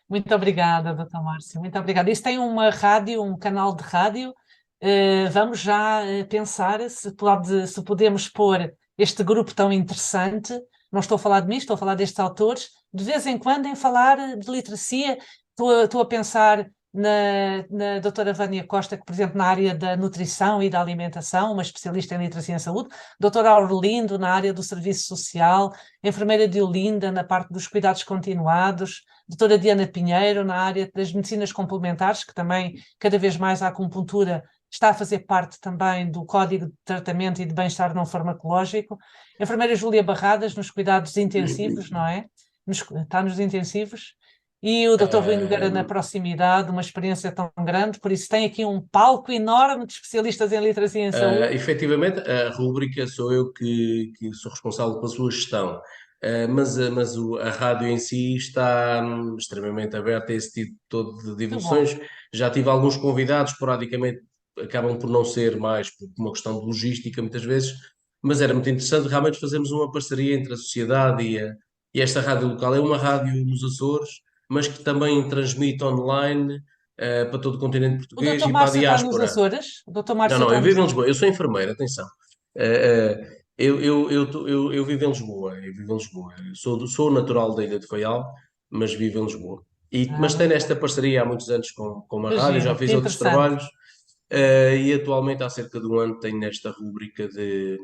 Muito obrigada, Dr. Márcio, muito obrigada. Isso tem uma rádio, um canal de rádio. Vamos já pensar se podemos pôr este grupo tão interessante. Não estou a falar de mim, estou a falar destes autores. De vez em quando, em falar de literacia, estou a pensar na doutora Vânia Costa, que, por exemplo, na área da nutrição e da alimentação, uma especialista em literacia em saúde, doutora Aurelindo, na área do serviço social, enfermeira Diolinda, na parte dos cuidados continuados, doutora Diana Pinheiro, na área das medicinas complementares, que também, cada vez mais, a acupuntura está a fazer parte também do Código de Tratamento e de Bem-Estar Não Farmacológico, a enfermeira Júlia Barradas, nos cuidados intensivos, não é? Está nos intensivos, e o Dr. Rui Nogueira na proximidade, uma experiência tão grande, por isso tem aqui um palco enorme de especialistas em literacia em saúde. Efetivamente, a rúbrica sou eu que sou responsável pela sua gestão, mas a rádio em si está extremamente aberta a esse tipo todo de divulgações. Já tive alguns convidados, esporadicamente acabam por não ser mais por uma questão de logística muitas vezes, mas era muito interessante realmente fazermos uma parceria entre a sociedade e esta rádio local. É uma rádio nos Açores, mas que também transmite online para todo o continente O português Dr. e para a Márcio está nos diáspora. Açores? O Dr. Não, Márcio não, está eu nos vivo em Açores. Lisboa, eu sou enfermeiro, atenção. Eu vivo em Lisboa, eu vivo em Lisboa. Eu sou natural da Ilha de Faial, mas vivo em Lisboa. Mas tenho esta parceria há muitos anos com a rádio, já fiz outros trabalhos e atualmente há cerca de um ano tenho nesta rúbrica de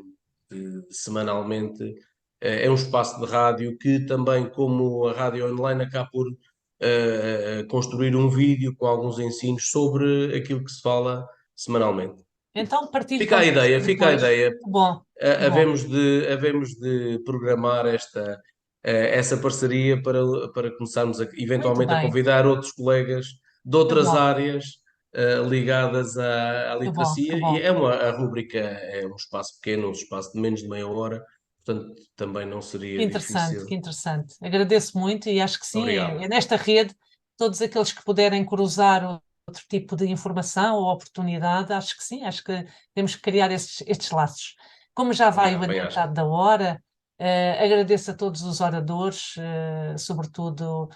semanalmente. É um espaço de rádio que também, como a rádio online, acaba por construir um vídeo com alguns ensinos sobre aquilo que se fala semanalmente. Então partilho Fica a ideia, connosco fica a depois. ideia. Bom, Havemos de programar essa parceria para começarmos eventualmente a bem. convidar outros colegas de outras áreas ligadas à Que bom, literacia. que bom. E a rúbrica é um espaço pequeno, um espaço de menos de meia hora, portanto também não seria Que interessante, difícil. que interessante. Agradeço muito e acho que sim, Obrigado. é nesta rede, todos aqueles que puderem cruzar outro tipo de informação ou oportunidade, acho que sim, acho que temos que criar estes laços. Como já vai o Obrigado, adiantado da hora, agradeço a todos os oradores, sobretudo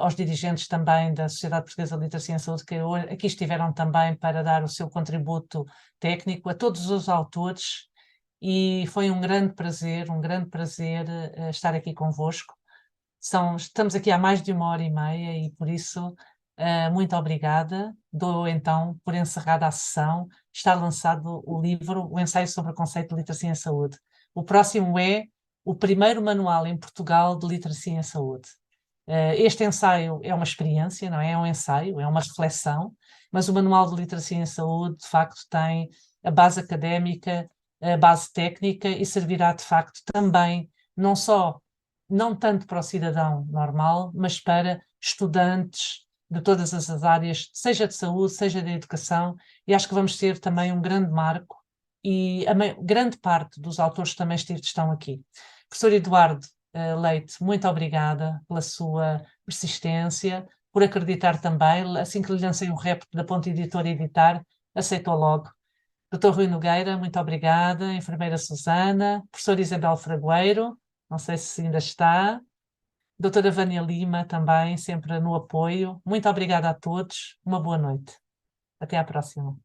aos dirigentes também da Sociedade Portuguesa de Literacia em Saúde, que aqui estiveram também para dar o seu contributo técnico, a todos os autores, e foi um grande prazer estar aqui convosco. Estamos aqui há mais de 1h30 e por isso muito obrigada. Dou então por encerrada a sessão. Está lançado o livro, o ensaio sobre o conceito de literacia em saúde. O próximo é o primeiro manual em Portugal de literacia em saúde. Este ensaio é uma experiência, não é? É um ensaio, é uma reflexão, mas o manual de literacia em saúde de facto tem a base académica, a base técnica e servirá de facto também não tanto para o cidadão normal, mas para estudantes de todas as áreas, seja de saúde, seja de educação, e acho que vamos ter também um grande marco, e grande parte dos autores também estão aqui. Professor Eduardo Leite, muito obrigada pela sua persistência, por acreditar também, assim que lhe lancei um repto da Ponte Editora editar, aceitou logo. Dr. Rui Nogueira, muito obrigada. Enfermeira Susana, professora Isabel Fragueiro, não sei se ainda está. Doutora Vânia Lima também, sempre no apoio. Muito obrigada a todos. Uma boa noite. Até à próxima.